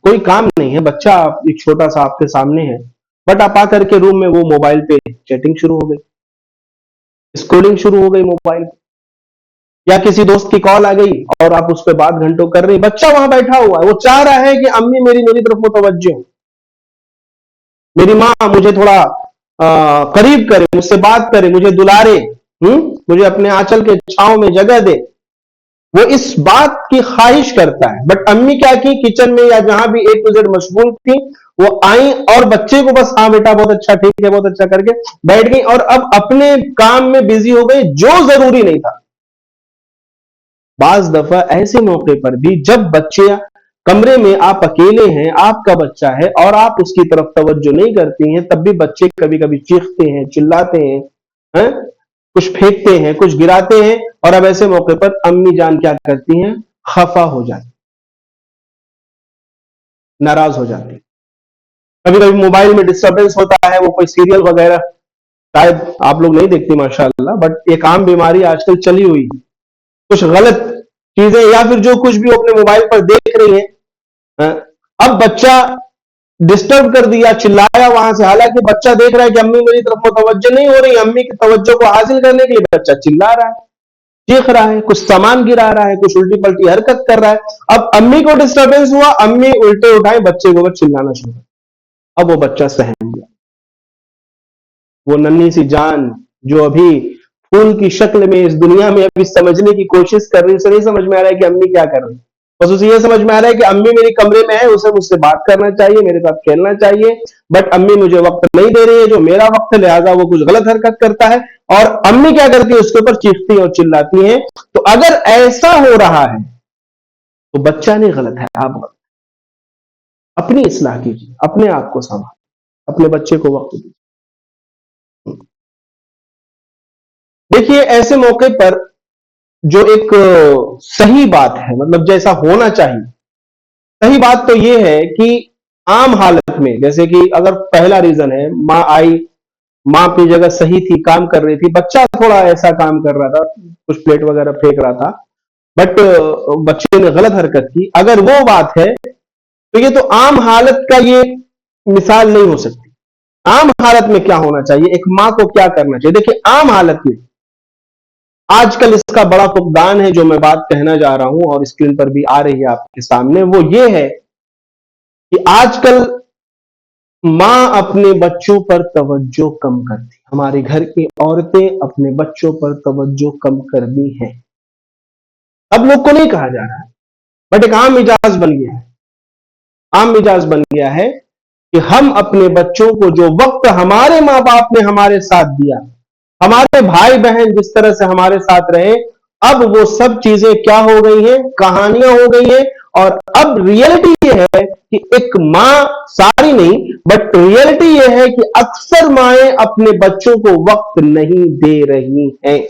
कोई काम नहीं है, बच्चा एक छोटा सा आपके सामने है, बट आप आकर के रूम में वो मोबाइल पे चैटिंग शुरू हो गई, स्क्रोलिंग शुरू हो गई मोबाइल, या किसी दोस्त की कॉल आ गई और आप उस पर बात घंटों कर रही, बच्चा वहां बैठा हुआ है, वो चाह रहा है कि अम्मी मेरी मेरी तरफ मुतवज्जो हो, मेरी माँ मुझे थोड़ा करीब करे, मुझसे बात करे, मुझे दुलारे, मुझे अपने आंचल के छांव में जगह दे, वो इस बात की ख्वाहिश करता है। बट अम्मी क्या की, किचन में या जहां भी A to Z मशगूल थी, वो आई और बच्चे को बस हाँ बेटा बहुत अच्छा, ठीक है, बहुत अच्छा करके बैठ गई, और अब अपने काम में बिजी हो गई जो जरूरी नहीं था। बाज दफा ऐसे मौके पर भी जब बच्चे कमरे में, आप अकेले हैं, आपका बच्चा है और आप उसकी तरफ तवज्जो नहीं करती हैं, तब भी बच्चे कभी कभी चीखते हैं, चिल्लाते हैं, कुछ फेंकते हैं, कुछ गिराते हैं, और अब ऐसे मौके पर अम्मी जान क्या करती हैं, खफा हो जाती, नाराज हो जाती। कभी कभी मोबाइल में डिस्टरबेंस होता है, वो कोई सीरियल वगैरह शायद आप लोग नहीं देखते माशाल्लाह, बट एक आम बीमारी आजकल चली हुई है, कुछ गलत चीजें या फिर जो कुछ भी अपने मोबाइल पर देख रही है। अब बच्चा डिस्टर्ब कर दिया, चिल्लाया वहां से, हालांकि बच्चा देख रहा है कि अम्मी मेरी तरफ मुतवज्जो नहीं हो रही, अम्मी की तवज्जो को हासिल करने के लिए बच्चा चिल्ला रहा है, चीख रहा है, कुछ सामान गिरा रहा है, कुछ उल्टी पलटी हरकत कर रहा है। अब अम्मी को डिस्टर्बेंस हुआ, अम्मी उल्टे उठाए बच्चे के ऊपर चिल्लाना शुरू कर। अब वो बच्चा सहम गया। वो नन्ही सी जान जो अभी फूल की शक्ल में इस दुनिया में अभी समझने की कोशिश कर रही, उसे नहीं समझ में आ रहा है कि अम्मी क्या कर रही है। बस उसे ये समझ में आ रहा है कि अम्मी मेरी कमरे में है, उसे मुझसे बात करना चाहिए, मेरे साथ खेलना चाहिए, बट अम्मी मुझे वक्त नहीं दे रही है, जो मेरा वक्त है, लिहाजा वो कुछ गलत हरकत करता है। और अम्मी क्या करती है, उसके ऊपर चीखती है और चिल्लाती है। तो अगर ऐसा हो रहा है तो बच्चा नहीं गलत है, आप गलत। अपनी इस्लाह कीजिए, अपने आप को संभाल, अपने बच्चे को वक्त दीजिए। देखिए, ऐसे मौके पर जो एक सही बात है, मतलब जैसा होना चाहिए, सही बात तो यह है कि आम हालत में, जैसे कि अगर पहला रीजन है, माँ आई, माँ अपनी जगह सही थी, काम कर रही थी, बच्चा थोड़ा ऐसा काम कर रहा था, कुछ प्लेट वगैरह फेंक रहा था, बट बच्चे ने गलत हरकत की, अगर वो बात है तो ये तो आम हालत का ये मिसाल नहीं हो सकती। आम हालत में क्या होना चाहिए, एक माँ को क्या करना चाहिए? देखिए, आम हालत में आजकल इसका बड़ा फुकदान है, जो मैं बात कहना जा रहा हूं और स्क्रीन पर भी आ रही है आपके सामने, वो ये है कि आजकल मां अपने बच्चों पर तवज्जो कम करती, हमारे घर की औरतें अपने बच्चों पर तवज्जो कम कर दी है। अब लोग को नहीं कहा जा रहा है, बट एक आम मिजाज बन गया है, आम मिजाज बन गया है कि हम अपने बच्चों को जो वक्त हमारे माँ बाप ने हमारे साथ दिया, हमारे भाई बहन जिस तरह से हमारे साथ रहे, अब वो सब चीजें क्या हो गई हैं, कहानियां हो गई हैं। और अब रियलिटी ये है कि एक मां, सारी नहीं, बट रियलिटी ये है कि अक्सर माएं अपने बच्चों को वक्त नहीं दे रही हैं।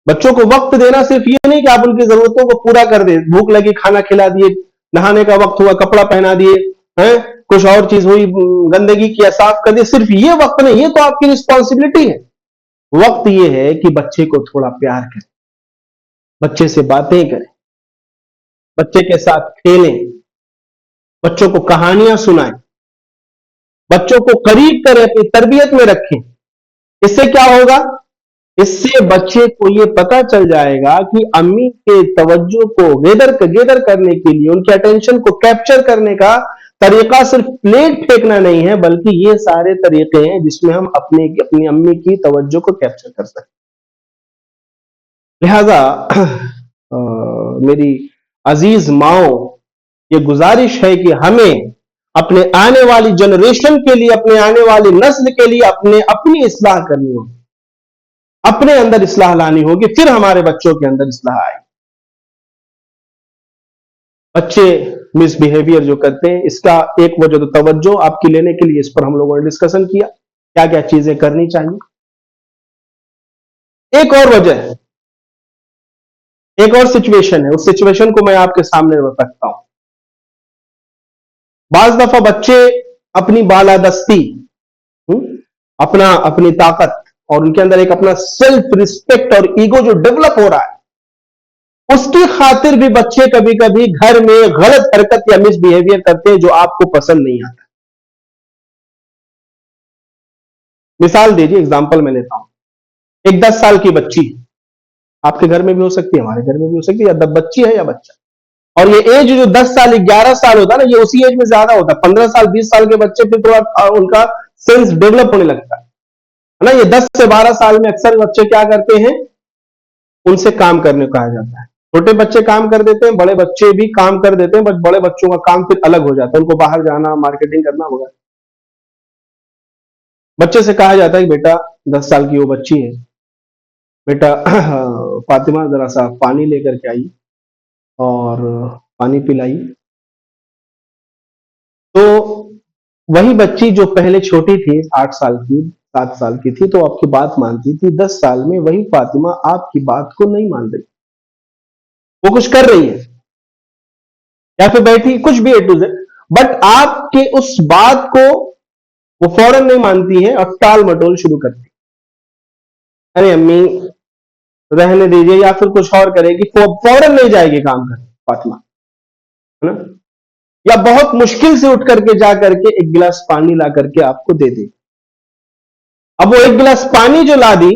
बच्चों को वक्त देना सिर्फ ये नहीं कि आप उनकी जरूरतों को पूरा कर दे, भूख लगी खाना खिला दिए, नहाने का वक्त हुआ कपड़ा पहना दिए, हैं, कुछ और चीज हुई गंदगी किया साफ कर दी, सिर्फ ये वक्त नहीं, ये तो आपकी रिस्पॉन्सिबिलिटी है। वक्त ये है कि बच्चे को थोड़ा प्यार करें, बच्चे से बातें करें, बच्चे के साथ खेलें, बच्चों को कहानियां सुनाएं, बच्चों को करीब करें, अपनी तरबियत में रखें। इससे क्या होगा, इससे बच्चे को ये पता चल जाएगा कि अम्मी के तवज्जो को गेदर गेदर करने के लिए, उनके अटेंशन को कैप्चर करने का तरीका सिर्फ प्लेट फेंकना नहीं है, बल्कि ये सारे तरीके हैं जिसमें हम अपनी अम्मी की तवज्जो को कैप्चर कर सकते हैं। लिहाजा मेरी अजीज माओ, ये गुजारिश है कि हमें अपने आने वाली जनरेशन के लिए, अपने आने वाली नस्ल के लिए अपनी इस्लाह करनी होगी, अपने अंदर इस्लाह लानी होगी, फिर हमारे बच्चों के अंदर इस्लाह आएगी। बच्चे मिसबिहेवियर जो करते हैं, इसका एक वजह तो तवज्जो आपकी लेने के लिए, इस पर हम लोगों ने डिस्कशन किया क्या क्या चीजें करनी चाहिए। एक और वजह है, एक और सिचुएशन है, उस सिचुएशन को मैं आपके सामने रखता हूं। बाज दफा बच्चे अपनी बालादस्ती, अपनी ताकत, और उनके अंदर एक अपना सेल्फ रिस्पेक्ट और ईगो जो डेवलप हो रहा है, उसकी खातिर भी बच्चे कभी कभी घर में गलत हरकत या मिसबिहेवियर करते हैं जो आपको पसंद नहीं आता। मिसाल दीजिए, एग्जांपल मैं लेता हूं। एक 10 साल की बच्ची, आपके घर में भी हो सकती है, हमारे घर में भी हो सकती है, या बच्ची है या बच्चा, और ये एज जो 10 साल 11 साल होता है ना, ये उसी एज में ज्यादा होता है। 15 साल 20 साल के बच्चे फिर थोड़ा उनका सेंस डेवलप होने लगता है ना। ये 10 से 12 साल में अक्सर बच्चे क्या करते हैं, उनसे काम करने को कहा जाता है। छोटे बच्चे काम कर देते हैं, बड़े बच्चे भी काम कर देते हैं, बट बड़े बच्चों का काम फिर अलग हो जाता है, उनको बाहर जाना, मार्केटिंग करना होगा। बच्चे से कहा जाता है कि बेटा, 10 साल की वो बच्ची है, बेटा फातिमा जरा सा पानी लेकर के आई और पानी पिलाई। तो वही बच्ची जो पहले छोटी थी, 8 साल की, 7 साल की थी, तो आपकी बात मानती थी, 10 साल में वही फातिमा आपकी बात को नहीं मान रही, वो कुछ कर रही है या फिर बैठी, कुछ भी ए टू जेड, बट आपके उस बात को वो फौरन नहीं मानती है और टाल मटोल शुरू करती है। अरे अम्मी रहने दीजिए, या फिर कुछ और करेगी, फौरन नहीं जाएगी काम करने फातिमा, है ना। या बहुत मुश्किल से उठ करके जा करके एक गिलास पानी ला करके आपको दे दे। अब वो एक गिलास पानी जो ला दी,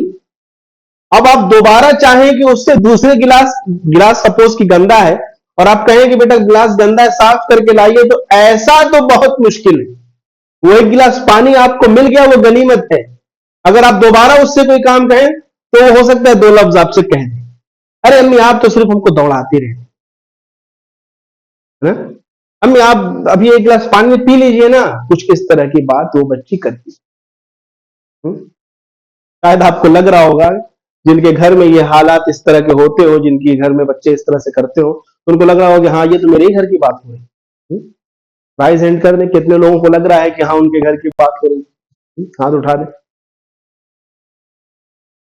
अब आप दोबारा चाहें कि उससे दूसरे गिलास, गिलास सपोज कि गंदा है, और आप कहें कि बेटा गिलास गंदा है साफ करके लाइए, तो ऐसा तो बहुत मुश्किल है। वो एक गिलास पानी आपको मिल गया, वो गनीमत है। अगर आप दोबारा उससे कोई काम कहें तो हो सकता है दो लफ्ज आपसे कह दें, अरे अम्मी आप तो सिर्फ हमको दौड़ाती रहे, है ना, अम्मी आप अभी एक गिलास पानी पी लीजिए ना, कुछ इस तरह की बात वो बच्ची करती है। शायद आपको लग रहा होगा जिनके घर में ये हालात इस तरह के होते हो, जिनके घर में बच्चे इस तरह से करते हो, तो उनको लग रहा होगा हाँ ये तो मेरे ही घर की बात हो रही है। राइज हैंड कर दे, कितने लोगों को लग रहा है कि हाँ उनके घर की बात हो रही है, हाथ उठा दे।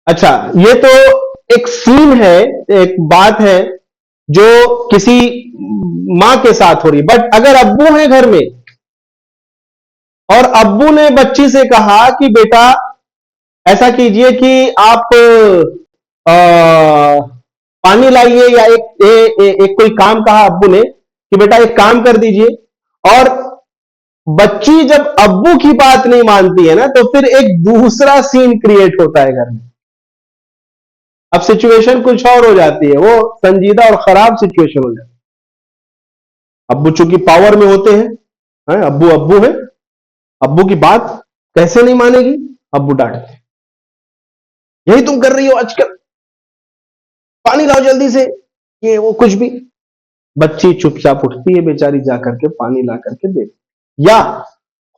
अच्छा, ये तो एक सीन है, एक बात है जो किसी मां के साथ हो रही, बट अगर अब्बू है घर में और अब्बू ने बच्ची से कहा कि बेटा ऐसा कीजिए कि आप पानी लाइए, या एक कोई काम कहा अब्बू ने कि बेटा एक काम कर दीजिए, और बच्ची जब अब्बू की बात नहीं मानती है ना, तो फिर एक दूसरा सीन क्रिएट होता है घर में। अब सिचुएशन कुछ और हो जाती है, वो संजीदा और खराब सिचुएशन हो जाती है। अब्बू चूंकि पावर में होते हैं, अब्बू अब्बू है, अब्बू की बात कैसे नहीं मानेगी, अब्बू डांटते, यही तुम कर रही हो आजकल, पानी लाओ जल्दी से, ये वो कुछ भी। बच्ची चुपचाप उठती है बेचारी, जाकर के पानी ला करके दे, या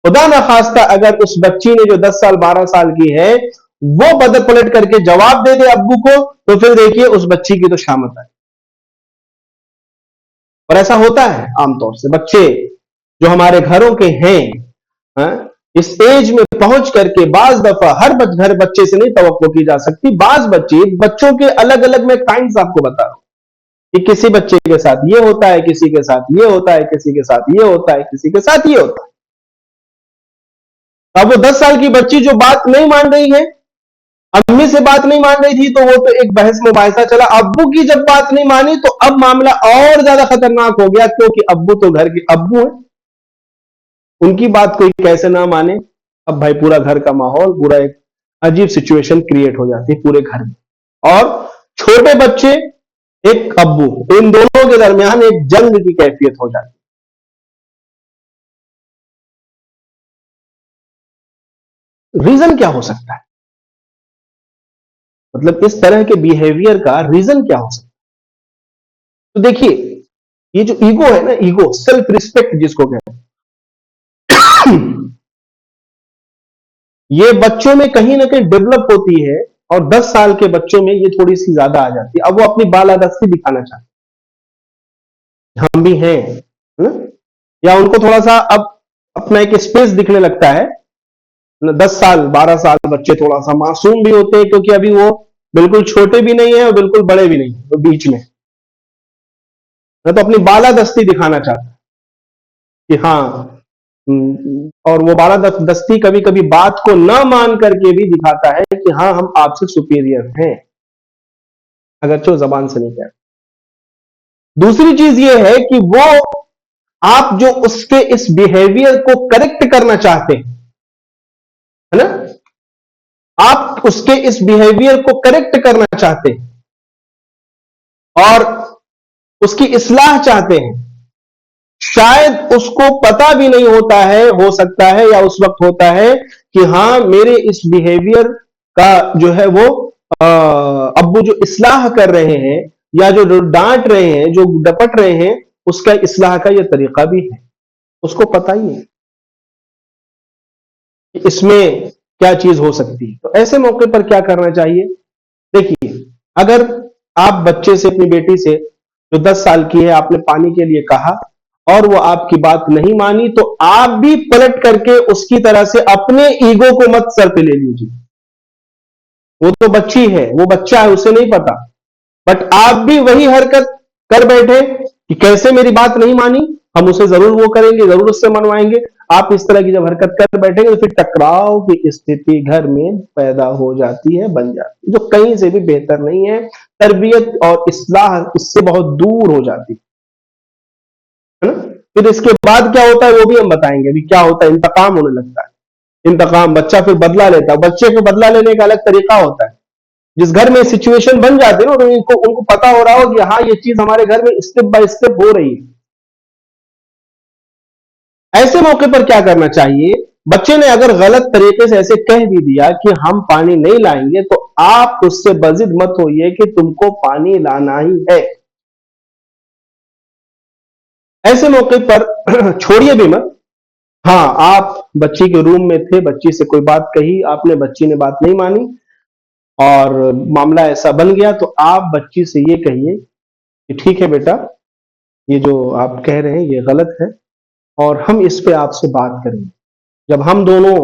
खुदा ना खास्ता अगर उस बच्ची ने जो 10 साल 12 साल की है वो बदल पलट करके जवाब दे दे अब्बू को, तो फिर देखिए उस बच्ची की तो शामत है। और ऐसा होता है आमतौर से, बच्चे जो हमारे घरों के हैं, हाँ, इस एज में पहुंच करके बाज दफा हर घर बच्चे से नहीं तवक्को की जा सकती, बाज बच्चों के अलग अलग मैं काइंड्स आपको बता रहा हूं कि किसी बच्चे के साथ ये होता है, किसी के साथ ये होता है, किसी के साथ ये होता है, किसी के साथ ये होता है। अब वो 10 साल की बच्ची जो बात नहीं मान रही है, अम्मी से बात नहीं मान रही थी, तो वो तो एक बहस मुबाहिसा चला, अब्बू की जब बात नहीं मानी तो अब मामला और ज्यादा खतरनाक हो गया, क्योंकि अब्बू तो घर के अब्बू है, उनकी बात कोई कैसे ना माने। अब भाई पूरा घर का माहौल, पूरा एक अजीब सिचुएशन क्रिएट हो जाती है पूरे घर में, और छोटे बच्चे एक अब्बू, इन दोनों के दरमियान एक जंग की कैफियत हो जाती है। रीजन क्या हो सकता है, मतलब इस तरह के बिहेवियर का रीजन क्या हो सकता है? तो देखिए, ये जो ईगो है ना, ईगो, सेल्फ रिस्पेक्ट जिसको कहते हैं, ये बच्चों में कहीं ना कहीं डेवलप होती है, और 10 साल के बच्चों में ये थोड़ी सी ज्यादा आ जाती है। अब वो अपनी बालादस्ती दिखाना चाहते हैं, हम भी हैं, है ना, या उनको थोड़ा सा अब अपना एक स्पेस दिखने लगता है। 10 साल 12 साल बच्चे थोड़ा सा मासूम भी होते हैं, क्योंकि अभी वो बिल्कुल छोटे भी नहीं है और बिल्कुल बड़े भी नहीं है, तो बीच में, तो अपनी बालादस्ती दिखाना चाहता है कि हाँ, और वो बालादस्ती कभी कभी बात को ना मान करके भी दिखाता है कि हाँ हम आपसे सुपीरियर हैं, अगरचे वो जबान से नहीं कहता। दूसरी चीज ये है कि वो, आप जो उसके इस बिहेवियर को करेक्ट करना चाहते हैं, है ना, आप उसके इस बिहेवियर को करेक्ट करना चाहते हैं और उसकी इस्लाह चाहते हैं, शायद उसको पता भी नहीं होता है, हो सकता है, या उस वक्त होता है कि हाँ मेरे इस बिहेवियर का जो है वो अब्बू जो इस्लाह कर रहे हैं, या जो डांट रहे हैं, जो डपट रहे हैं, उसका इस्लाह का यह तरीका भी है, उसको पता ही नहीं कि इसमें क्या चीज हो सकती है। तो ऐसे मौके पर क्या करना चाहिए? देखिए, अगर आप बच्चे से, अपनी बेटी से जो 10 साल की है, आपने पानी के लिए कहा और वो आपकी बात नहीं मानी, तो आप भी पलट करके उसकी तरह से अपने ईगो को मत सर पे ले लीजिए। वो तो बच्ची है, वो बच्चा है, उसे नहीं पता, बट आप भी वही हरकत कर बैठे कि कैसे मेरी बात नहीं मानी, हम उसे जरूर वो करेंगे, जरूर उससे मनवाएंगे। आप इस तरह की जब हरकत कर बैठेंगे तो फिर टकराव की स्थिति घर में पैदा हो जाती है, बन जाती है, जो कहीं से भी बेहतर नहीं है। तरबियत और इस्लाह इससे बहुत दूर हो जाती है ना। फिर इसके बाद क्या होता है वो भी हम बताएंगे। अभी क्या होता है, इंतकाम होने लगता है। इंतकाम, बच्चा फिर बदला लेता है। बच्चे को बदला लेने का अलग तरीका होता है। जिस घर में सिचुएशन बन जाती है ना, तो उनको पता हो रहा हो कि हाँ ये चीज हमारे घर में स्टेप बाय स्टेप हो रही है। ऐसे मौके पर क्या करना चाहिए, बच्चे ने अगर गलत तरीके से ऐसे कह भी दिया कि हम पानी नहीं लाएंगे, तो आप उससे बजिद मत होइए कि तुमको पानी लाना ही है। ऐसे मौके पर छोड़िए भी मत। हाँ, आप बच्ची के रूम में थे, बच्ची से कोई बात कही आपने, बच्ची ने बात नहीं मानी और मामला ऐसा बन गया, तो आप बच्ची से ये कहिए कि ठीक है बेटा, ये जो आप कह रहे हैं ये गलत है और हम इस पे आपसे बात करेंगे। जब हम दोनों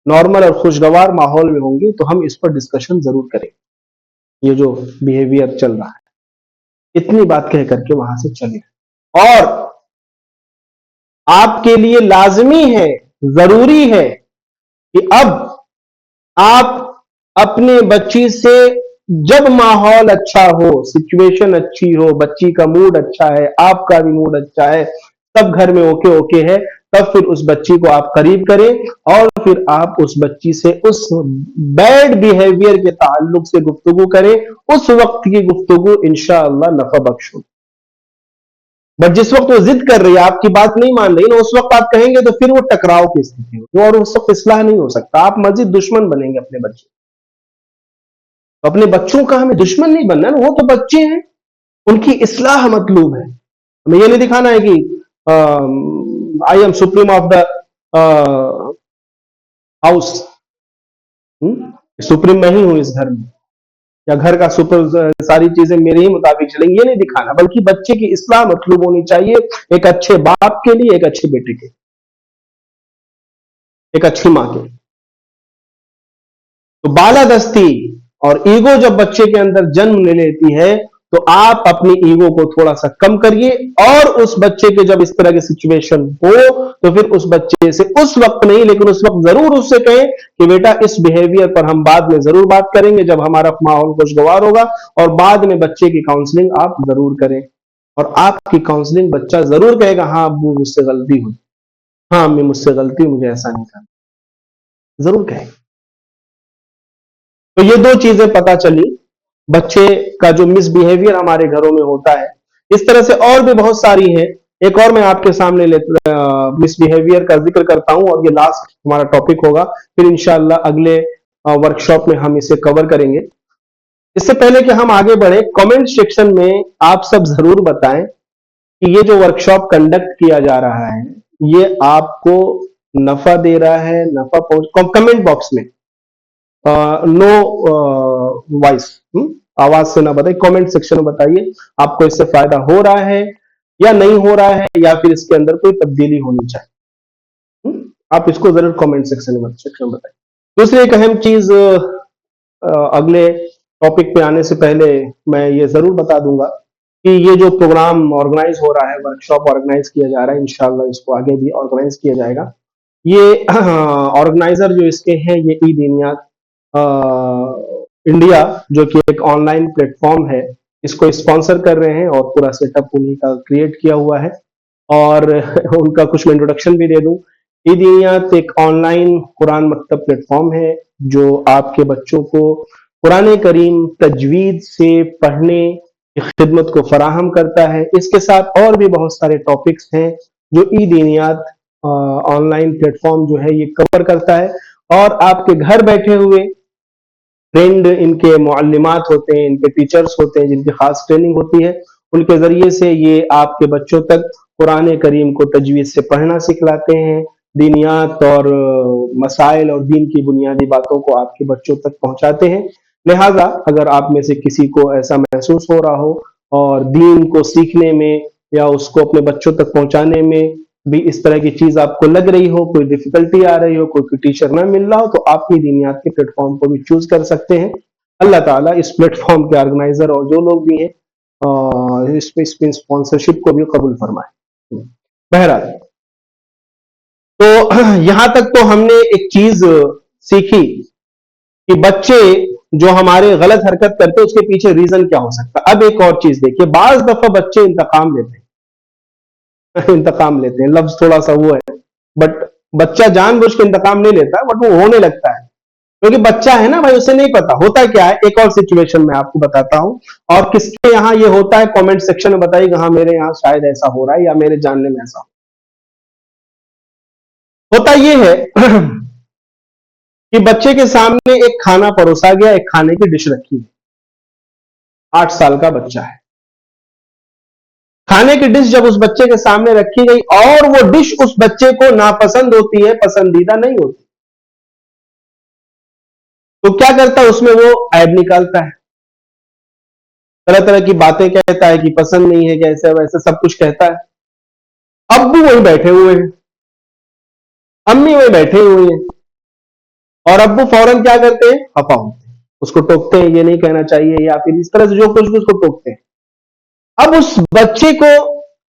नॉर्मल और खुशगवार माहौल में होंगे तो हम इस पर डिस्कशन जरूर करेंगे। ये जो बिहेवियर चल रहा है, इतनी बात कह करके वहां से चले। और आपके लिए लाजमी है, जरूरी है कि अब आप अपने बच्ची से, जब माहौल अच्छा हो, सिचुएशन अच्छी हो, बच्ची का मूड अच्छा है, आपका भी मूड अच्छा है, सब घर में ओके ओके है, तब फिर उस बच्ची को आप करीब करें और फिर आप उस बच्ची से उस बैड बिहेवियर के ताल्लुक से गुफ्तगू करें। उस वक्त की गुफ्तगू इंशाअल्लाह नफा बख्श हो। बट जिस वक्त वो जिद कर रही है, आपकी बात नहीं मान रही ना, उस वक्त आप कहेंगे तो फिर वो टकराव की स्थिति होगी और उस वक्त इस्लाह नहीं हो सकता। आप मजीद दुश्मन बनेंगे अपने बच्चे। तो अपने बच्चों का हमें दुश्मन नहीं बनना ना, वो तो बच्चे हैं, उनकी इस्लाह मतलूब है। हमें ये नहीं दिखाना है कि I am supreme of the house, supreme मैं ही हूं इस घर में, या घर का सुपर, सारी चीजें मेरे ही मुताबिक चलेंगी, ये नहीं दिखाना, बल्कि बच्चे की इस्लाह मतलूब होनी चाहिए। एक अच्छे बाप के लिए, एक अच्छे बेटे के, एक अच्छी मां के। तो बालादस्ती और ईगो जब बच्चे के अंदर जन्म ले लेती है, तो आप अपनी ईगो को थोड़ा सा कम करिए और उस बच्चे के जब इस तरह की सिचुएशन हो, तो फिर उस बच्चे से उस वक्त नहीं, लेकिन उस वक्त जरूर उससे कहें कि बेटा इस बिहेवियर पर हम बाद में जरूर बात करेंगे जब हमारा माहौल खुशगवार होगा, और बाद में बच्चे की काउंसलिंग आप जरूर करें। और आपकी काउंसलिंग बच्चा जरूर कहेगा, हाँ अब्बू मुझसे गलती हुई, हाँ अम्मी मुझसे गलती, मुझे ऐसा नहीं करना, जरूर कहेगा। तो ये दो चीजें पता चली, बच्चे का जो मिसबिहेवियर हमारे घरों में होता है। इस तरह से और भी बहुत सारी है। एक और मैं आपके सामने मिसबिहेवियर का जिक्र करता हूं और ये लास्ट हमारा टॉपिक होगा, फिर इंशाअल्लाह अगले वर्कशॉप में हम इसे कवर करेंगे। इससे पहले कि हम आगे बढ़े, कमेंट सेक्शन में आप सब जरूर बताएं कि ये जो वर्कशॉप कंडक्ट किया जा रहा है, ये आपको नफा दे रहा है, नफा पहुंच, कमेंट बॉक्स में नो वॉइस, आवाज से ना बताइए, कमेंट सेक्शन में बताइए आपको इससे फायदा हो रहा है या नहीं हो रहा है, या फिर इसके अंदर कोई तब्दीली होनी चाहिए। आप इसको जरूर कमेंट सेक्शन में बताइए। दूसरी एक अहम चीज, अगले टॉपिक पे आने से पहले मैं ये जरूर बता दूंगा कि ये जो प्रोग्राम ऑर्गेनाइज हो रहा है, वर्कशॉप ऑर्गेनाइज किया जा रहा है, इंशाल्लाह इसको आगे भी ऑर्गेनाइज किया जाएगा। ये ऑर्गेनाइजर जो इसके हैं, ये ई दीनियात इंडिया, जो कि एक ऑनलाइन प्लेटफॉर्म है, इसको स्पॉन्सर कर रहे हैं और पूरा सेटअप उन्हीं का क्रिएट किया हुआ है। और उनका कुछ मैं इंट्रोडक्शन भी दे दूं। ई दीनियात एक ऑनलाइन कुरान मकतब प्लेटफॉर्म है जो आपके बच्चों को कुरान करीम तजवीद से पढ़ने की खिदमत को फराहम करता है। इसके साथ और भी बहुत सारे टॉपिक्स हैं जो ई दीनियात ऑनलाइन प्लेटफॉर्म जो है ये कवर करता है, और आपके घर बैठे हुए ट्रेंड इनके मुअल्लिमात होते हैं, इनके टीचर्स होते हैं जिनकी खास ट्रेनिंग होती है, उनके जरिए से ये आपके बच्चों तक कुरान करीम को तजवीज से पढ़ना सिखलाते हैं। दीनियात और मसाइल और दीन की बुनियादी बातों को आपके बच्चों तक पहुंचाते हैं। लिहाजा अगर आप में से किसी को ऐसा महसूस हो रहा हो और दीन को सीखने में या उसको अपने बच्चों तक पहुंचाने में भी इस तरह की चीज आपको लग रही हो, कोई डिफिकल्टी आ रही हो, कोई टीचर ना मिल रहा हो, तो आप ही दीनियात के प्लेटफॉर्म को भी चूज कर सकते हैं। अल्लाह ताला इस प्लेटफॉर्म के ऑर्गेनाइजर और जो लोग भी हैं इसमें स्पॉन्सरशिप को भी कबूल फरमाए। बहरहाल, तो यहां तक तो हमने एक चीज सीखी कि बच्चे जो हमारे गलत हरकत करते हैं उसके पीछे रीजन क्या हो सकता है। अब एक और चीज देखिए, बाज दफा बच्चे इंतकाम लेते हैं। इंतकाम लेते हैं, लफ्ज थोड़ा सा वो है, बट बच्चा जानबूझ के इंतकाम नहीं लेता, बट वो होने लगता है, क्योंकि बच्चा है ना भाई, उसे नहीं पता होता क्या है। एक और सिचुएशन मैं आपको बताता हूं, और किसके यहाँ ये होता है कमेंट सेक्शन में बताइएगा। हाँ, मेरे यहाँ शायद ऐसा हो रहा है, या मेरे जानने में ऐसा होता ये है कि बच्चे के सामने एक खाना परोसा गया, एक खाने की डिश रखी है, 8 साल का बच्चा है। खाने की डिश जब उस बच्चे के सामने रखी गई और वो डिश उस बच्चे को नापसंद होती है, पसंदीदा नहीं होती, तो क्या करता है, उसमें वो ऐब निकालता है, तरह तरह की बातें कहता है कि पसंद नहीं है, कैसे वैसे सब कुछ कहता है। अब्बू वहीं बैठे हुए हैं, अम्मी वहीं बैठे हुए हैं, और अब्बू फौरन क्या करते हैं, खफा होते हैं, उसको टोकते हैं, ये नहीं कहना चाहिए, या फिर इस तरह से जो कुछ भी उसको टोकते हैं। अब उस बच्चे को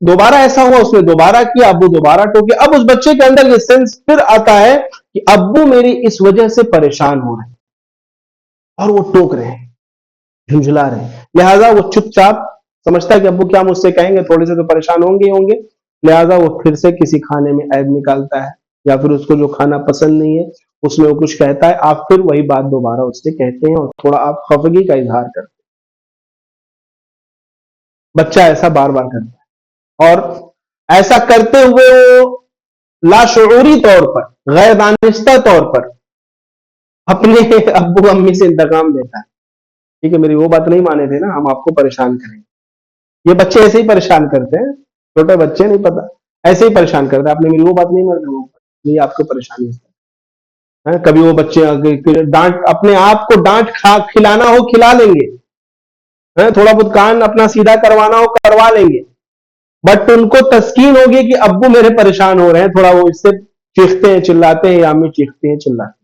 दोबारा ऐसा हुआ, उसने दोबारा किया, अब्बू दोबारा टोके। अब उस बच्चे के अंदर ये सेंस फिर आता है कि अब्बू मेरी इस वजह से परेशान हो रहे हैं, और वो टोक रहे हैं, झुंझुला रहे हैं, लिहाजा वो चुपचाप समझता है कि अब्बू क्या मुझसे कहेंगे, थोड़े से तो परेशान होंगे ही होंगे, लिहाजा वो फिर से किसी खाने में ऐब निकालता है, या फिर उसको जो खाना पसंद नहीं है उसमें वो कुछ कहता है, आप फिर वही बात दोबारा उससे कहते हैं, और थोड़ा आप खफगी का इजहार करते हैं। बच्चा ऐसा बार बार करता है, और ऐसा करते हुए वो लाशऊरी तौर पर, गैर दानिस्ता तौर पर अपने अब्बू अम्मी से इंतकाम लेता है। ठीक है, मेरी वो बात नहीं माने थे ना, हम आपको परेशान करेंगे। ये बच्चे ऐसे ही परेशान करते हैं, छोटे बच्चे नहीं पता, ऐसे ही परेशान करते हैं, आपने मेरी वो बात नहीं मानी, ये आपको परेशानी है। कभी वो बच्चे डांट, अपने आप को डांट खा खिलाना हो खिला लेंगे, थोड़ा बहुत कान अपना सीधा करवाना हो करवा लेंगे, बट उनको तस्कीन होगी कि अब्बू मेरे परेशान हो रहे हैं, थोड़ा वो इससे चीखते हैं चिल्लाते हैं, या अम्मी चीखते हैं चिल्लाते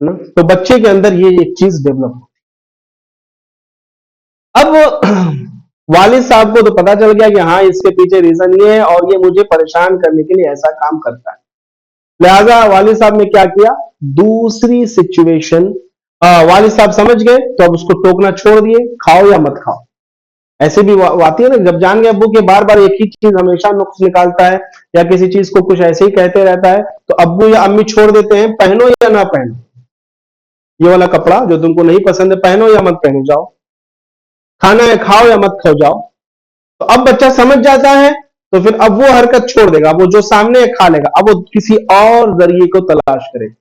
हैं ना, तो बच्चे के अंदर ये एक चीज डेवलप हो। अब वालिद साहब को तो पता चल गया कि हाँ, इसके पीछे रीजन ये है, और ये मुझे परेशान करने के लिए ऐसा काम करता है। लिहाजा वालिद साहब ने क्या किया, दूसरी सिचुएशन, वालिद साहब समझ गए, तो अब उसको टोकना छोड़ दिए, खाओ या मत खाओ। ऐसे भी आती है ना, जब जान गए अब्बू के बार बार एक ही चीज हमेशा नुक्स निकालता है, या किसी चीज को कुछ ऐसे ही कहते रहता है, तो अब्बू या अम्मी छोड़ देते हैं, पहनो या ना पहनो, ये वाला कपड़ा जो तुमको नहीं पसंद है पहनो या मत पहनो, जाओ, खाना है खाओ या मत खाओ, जाओ। तो अब बच्चा समझ जाता है, तो फिर अब वो हरकत छोड़ देगा, वो जो सामने है खा लेगा, अब वो किसी और जरिए को तलाश करेगा,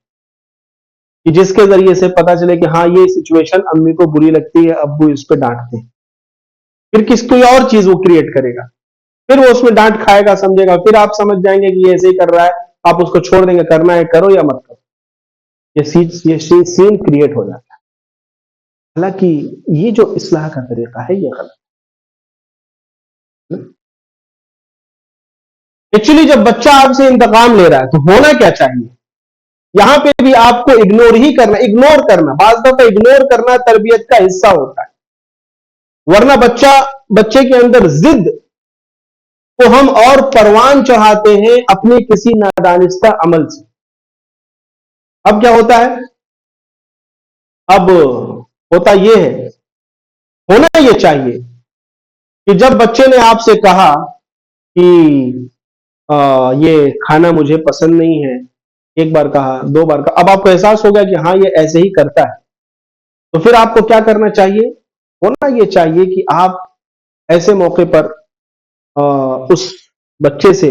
कि जिसके जरिए से पता चले कि हाँ, ये सिचुएशन अम्मी को बुरी लगती है, अब्बू इस पे डांटते हैं, फिर कोई और चीज वो क्रिएट करेगा, फिर वो उसमें डांट खाएगा, समझेगा, फिर आप समझ जाएंगे कि ये ऐसे ही कर रहा है, आप उसको छोड़ देंगे, करना है करो या मत करो, ये सीन क्रिएट हो जाता है। हालांकि ये जो इस्लाह का तरीका है ये गलत है। एक्चुअली जब बच्चा आपसे इंतकाम ले रहा है तो होना क्या चाहिए, यहां पे भी आपको इग्नोर ही करना, इग्नोर करना, बाज़ दफा इग्नोर करना तरबियत का हिस्सा होता है, वरना बच्चे के अंदर जिद को हम और परवान चढ़ाते हैं अपने किसी नादानिस्ता अमल से। अब क्या होता है, अब होता यह है, होना यह चाहिए कि जब बच्चे ने आपसे कहा कि ये खाना मुझे पसंद नहीं है, एक बार कहा, 2 बार कहा, अब आपको एहसास हो गया कि हाँ, ये ऐसे ही करता है, तो फिर आपको क्या करना चाहिए, होना यह चाहिए कि आप ऐसे मौके पर उस बच्चे से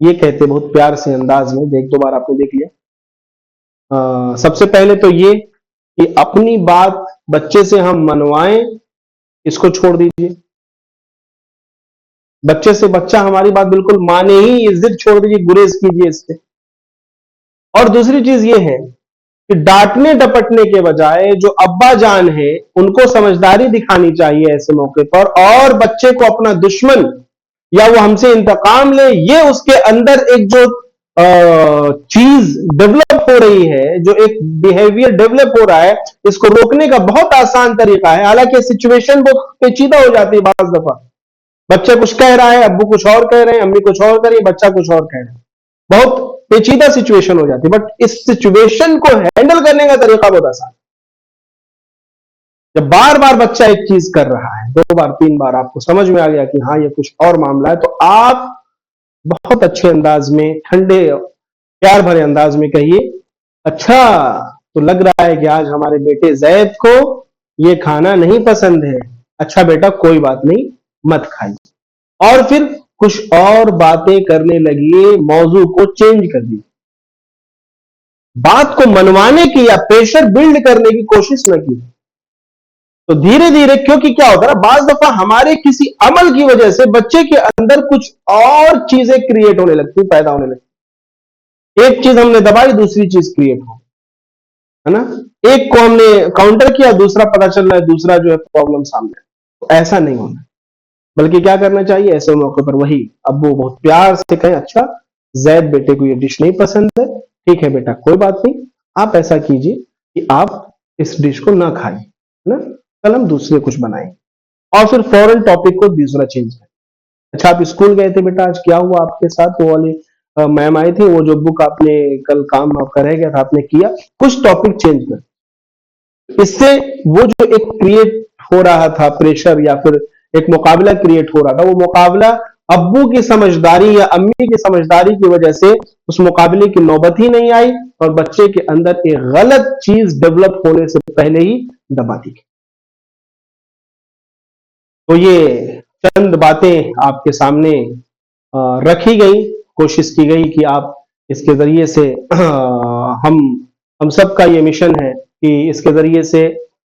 ये कहते बहुत प्यार से अंदाज में, एक 2 बार आपने देख लिया, सबसे पहले तो ये कि अपनी बात बच्चे से हम मनवाएं, इसको छोड़ दीजिए, बच्चे से बच्चा हमारी बात बिल्कुल माने ही, ये जिद छोड़ दीजिए, गुरेज कीजिए इससे। और दूसरी चीज ये है कि डांटने डपटने के बजाय जो अब्बा जान है उनको समझदारी दिखानी चाहिए ऐसे मौके पर, और बच्चे को अपना दुश्मन या वो हमसे इंतकाम ले, ये उसके अंदर एक जो चीज डेवलप हो रही है, जो एक बिहेवियर डेवलप हो रहा है, इसको रोकने का बहुत आसान तरीका है। हालांकि सिचुएशन बहुत पेचीदा हो जाती है, बाज दफा बच्चा कुछ कह रहा है, अब्बू कुछ और कह रहे हैं, अम्मी कुछ और कर रही है, बच्चा कुछ और कह रहा है, बहुत पेचीदा सिचुएशन हो जाती है, बट इस सिचुएशन को हैंडल करने का तरीका बहुत आसान। जब बार बार बच्चा एक चीज कर रहा है, 2 बार 3 बार आपको समझ में आ गया कि हाँ ये कुछ और मामला है, तो आप बहुत अच्छे अंदाज में, ठंडे प्यार भरे अंदाज में कहिए, अच्छा तो लग रहा है कि आज हमारे बेटे जैद को ये खाना नहीं पसंद है, अच्छा बेटा कोई बात नहीं, मत खाइए। और फिर कुछ और बातें करने लगिए, मौजू को चेंज कर दीजिए, बात को मनवाने की या प्रेशर बिल्ड करने की कोशिश न की। तो धीरे धीरे, क्योंकि क्या होता है ना, बाज दफा हमारे किसी अमल की वजह से बच्चे के अंदर कुछ और चीजें क्रिएट होने लगती, पैदा होने लगती। एक चीज हमने दबाई, दूसरी चीज क्रिएट हो, है ना। एक को हमने काउंटर किया, दूसरा पता चल रहा है दूसरा जो है प्रॉब्लम सामने। तो ऐसा नहीं होना, बल्कि क्या करना चाहिए, ऐसे मौके पर वही अब वो बहुत प्यार से कहें, अच्छा जैद बेटे को ये डिश नहीं पसंद है, ठीक है बेटा कोई बात नहीं, आप ऐसा कीजिए कि आप इस डिश को ना खाइए, है ना, कल हम दूसरे कुछ बनाएंगे। और फिर फौरन टॉपिक को दूसरा चेंज करें। अच्छा आप स्कूल गए थे बेटा, आज क्या हुआ आपके साथ, वो वाली मैम आई थी, वो जो बुक आपने कल काम आपका रह गया था आपने किया, कुछ टॉपिक चेंज कर। इससे वो जो एक क्रिएट हो रहा था प्रेशर, या फिर एक मुकाबला क्रिएट हो रहा था, वो मुकाबला अब्बू की समझदारी या अम्मी की समझदारी की वजह से उस मुकाबले की नौबत ही नहीं आई, और बच्चे के अंदर एक गलत चीज डेवलप होने से पहले ही दबा दी। तो ये चंद बातें आपके सामने रखी गई, कोशिश की गई कि आप इसके जरिए से हम सबका ये मिशन है कि इसके जरिए से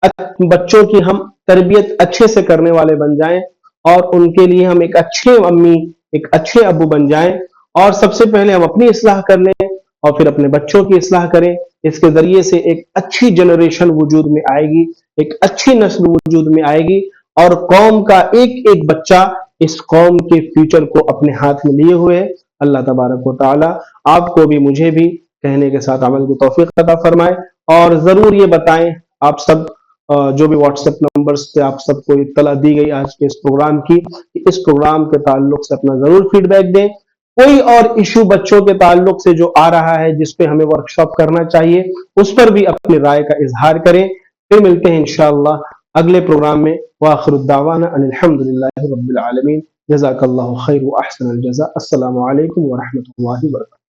बच्चों की हम तरबियत अच्छे से करने वाले बन जाएं, और उनके लिए हम एक अच्छे अम्मी, एक अच्छे अब्बू बन जाएं। और सबसे पहले हम अपनी इस्लाह कर लें, और फिर अपने बच्चों की इस्लाह करें। इसके जरिए से एक अच्छी जनरेशन वजूद में आएगी, एक अच्छी नस्ल वजूद में आएगी, और कौम का एक एक बच्चा इस कौम के फ्यूचर को अपने हाथ में लिए हुए है। अल्लाह तबारक व तआला आपको भी मुझे भी कहने के साथ अमल की तौफीक अता फरमाए। और जरूर ये बताएं आप सब, जो भी व्हाट्सएप नंबर्स पे आप सबको इत्तला दी गई आज के इस प्रोग्राम की, इस प्रोग्राम के ताल्लुक से अपना जरूर फीडबैक दें। कोई और इशू बच्चों के ताल्लुक से जो आ रहा है, जिस पे हमें वर्कशॉप करना चाहिए, उस पर भी अपनी राय का इजहार करें। फिर मिलते हैं इंशाअल्लाह अगले प्रोग्राम में। वाखिरुद्दावाना अनिल हम्दुलिल्लाहि रब्बिल आलमीन। जज़ाकल्लाहु खैर व अहसनल जज़ा। अस्सलामु अलैकुम व रहमतुल्लाहि व बरकातहू।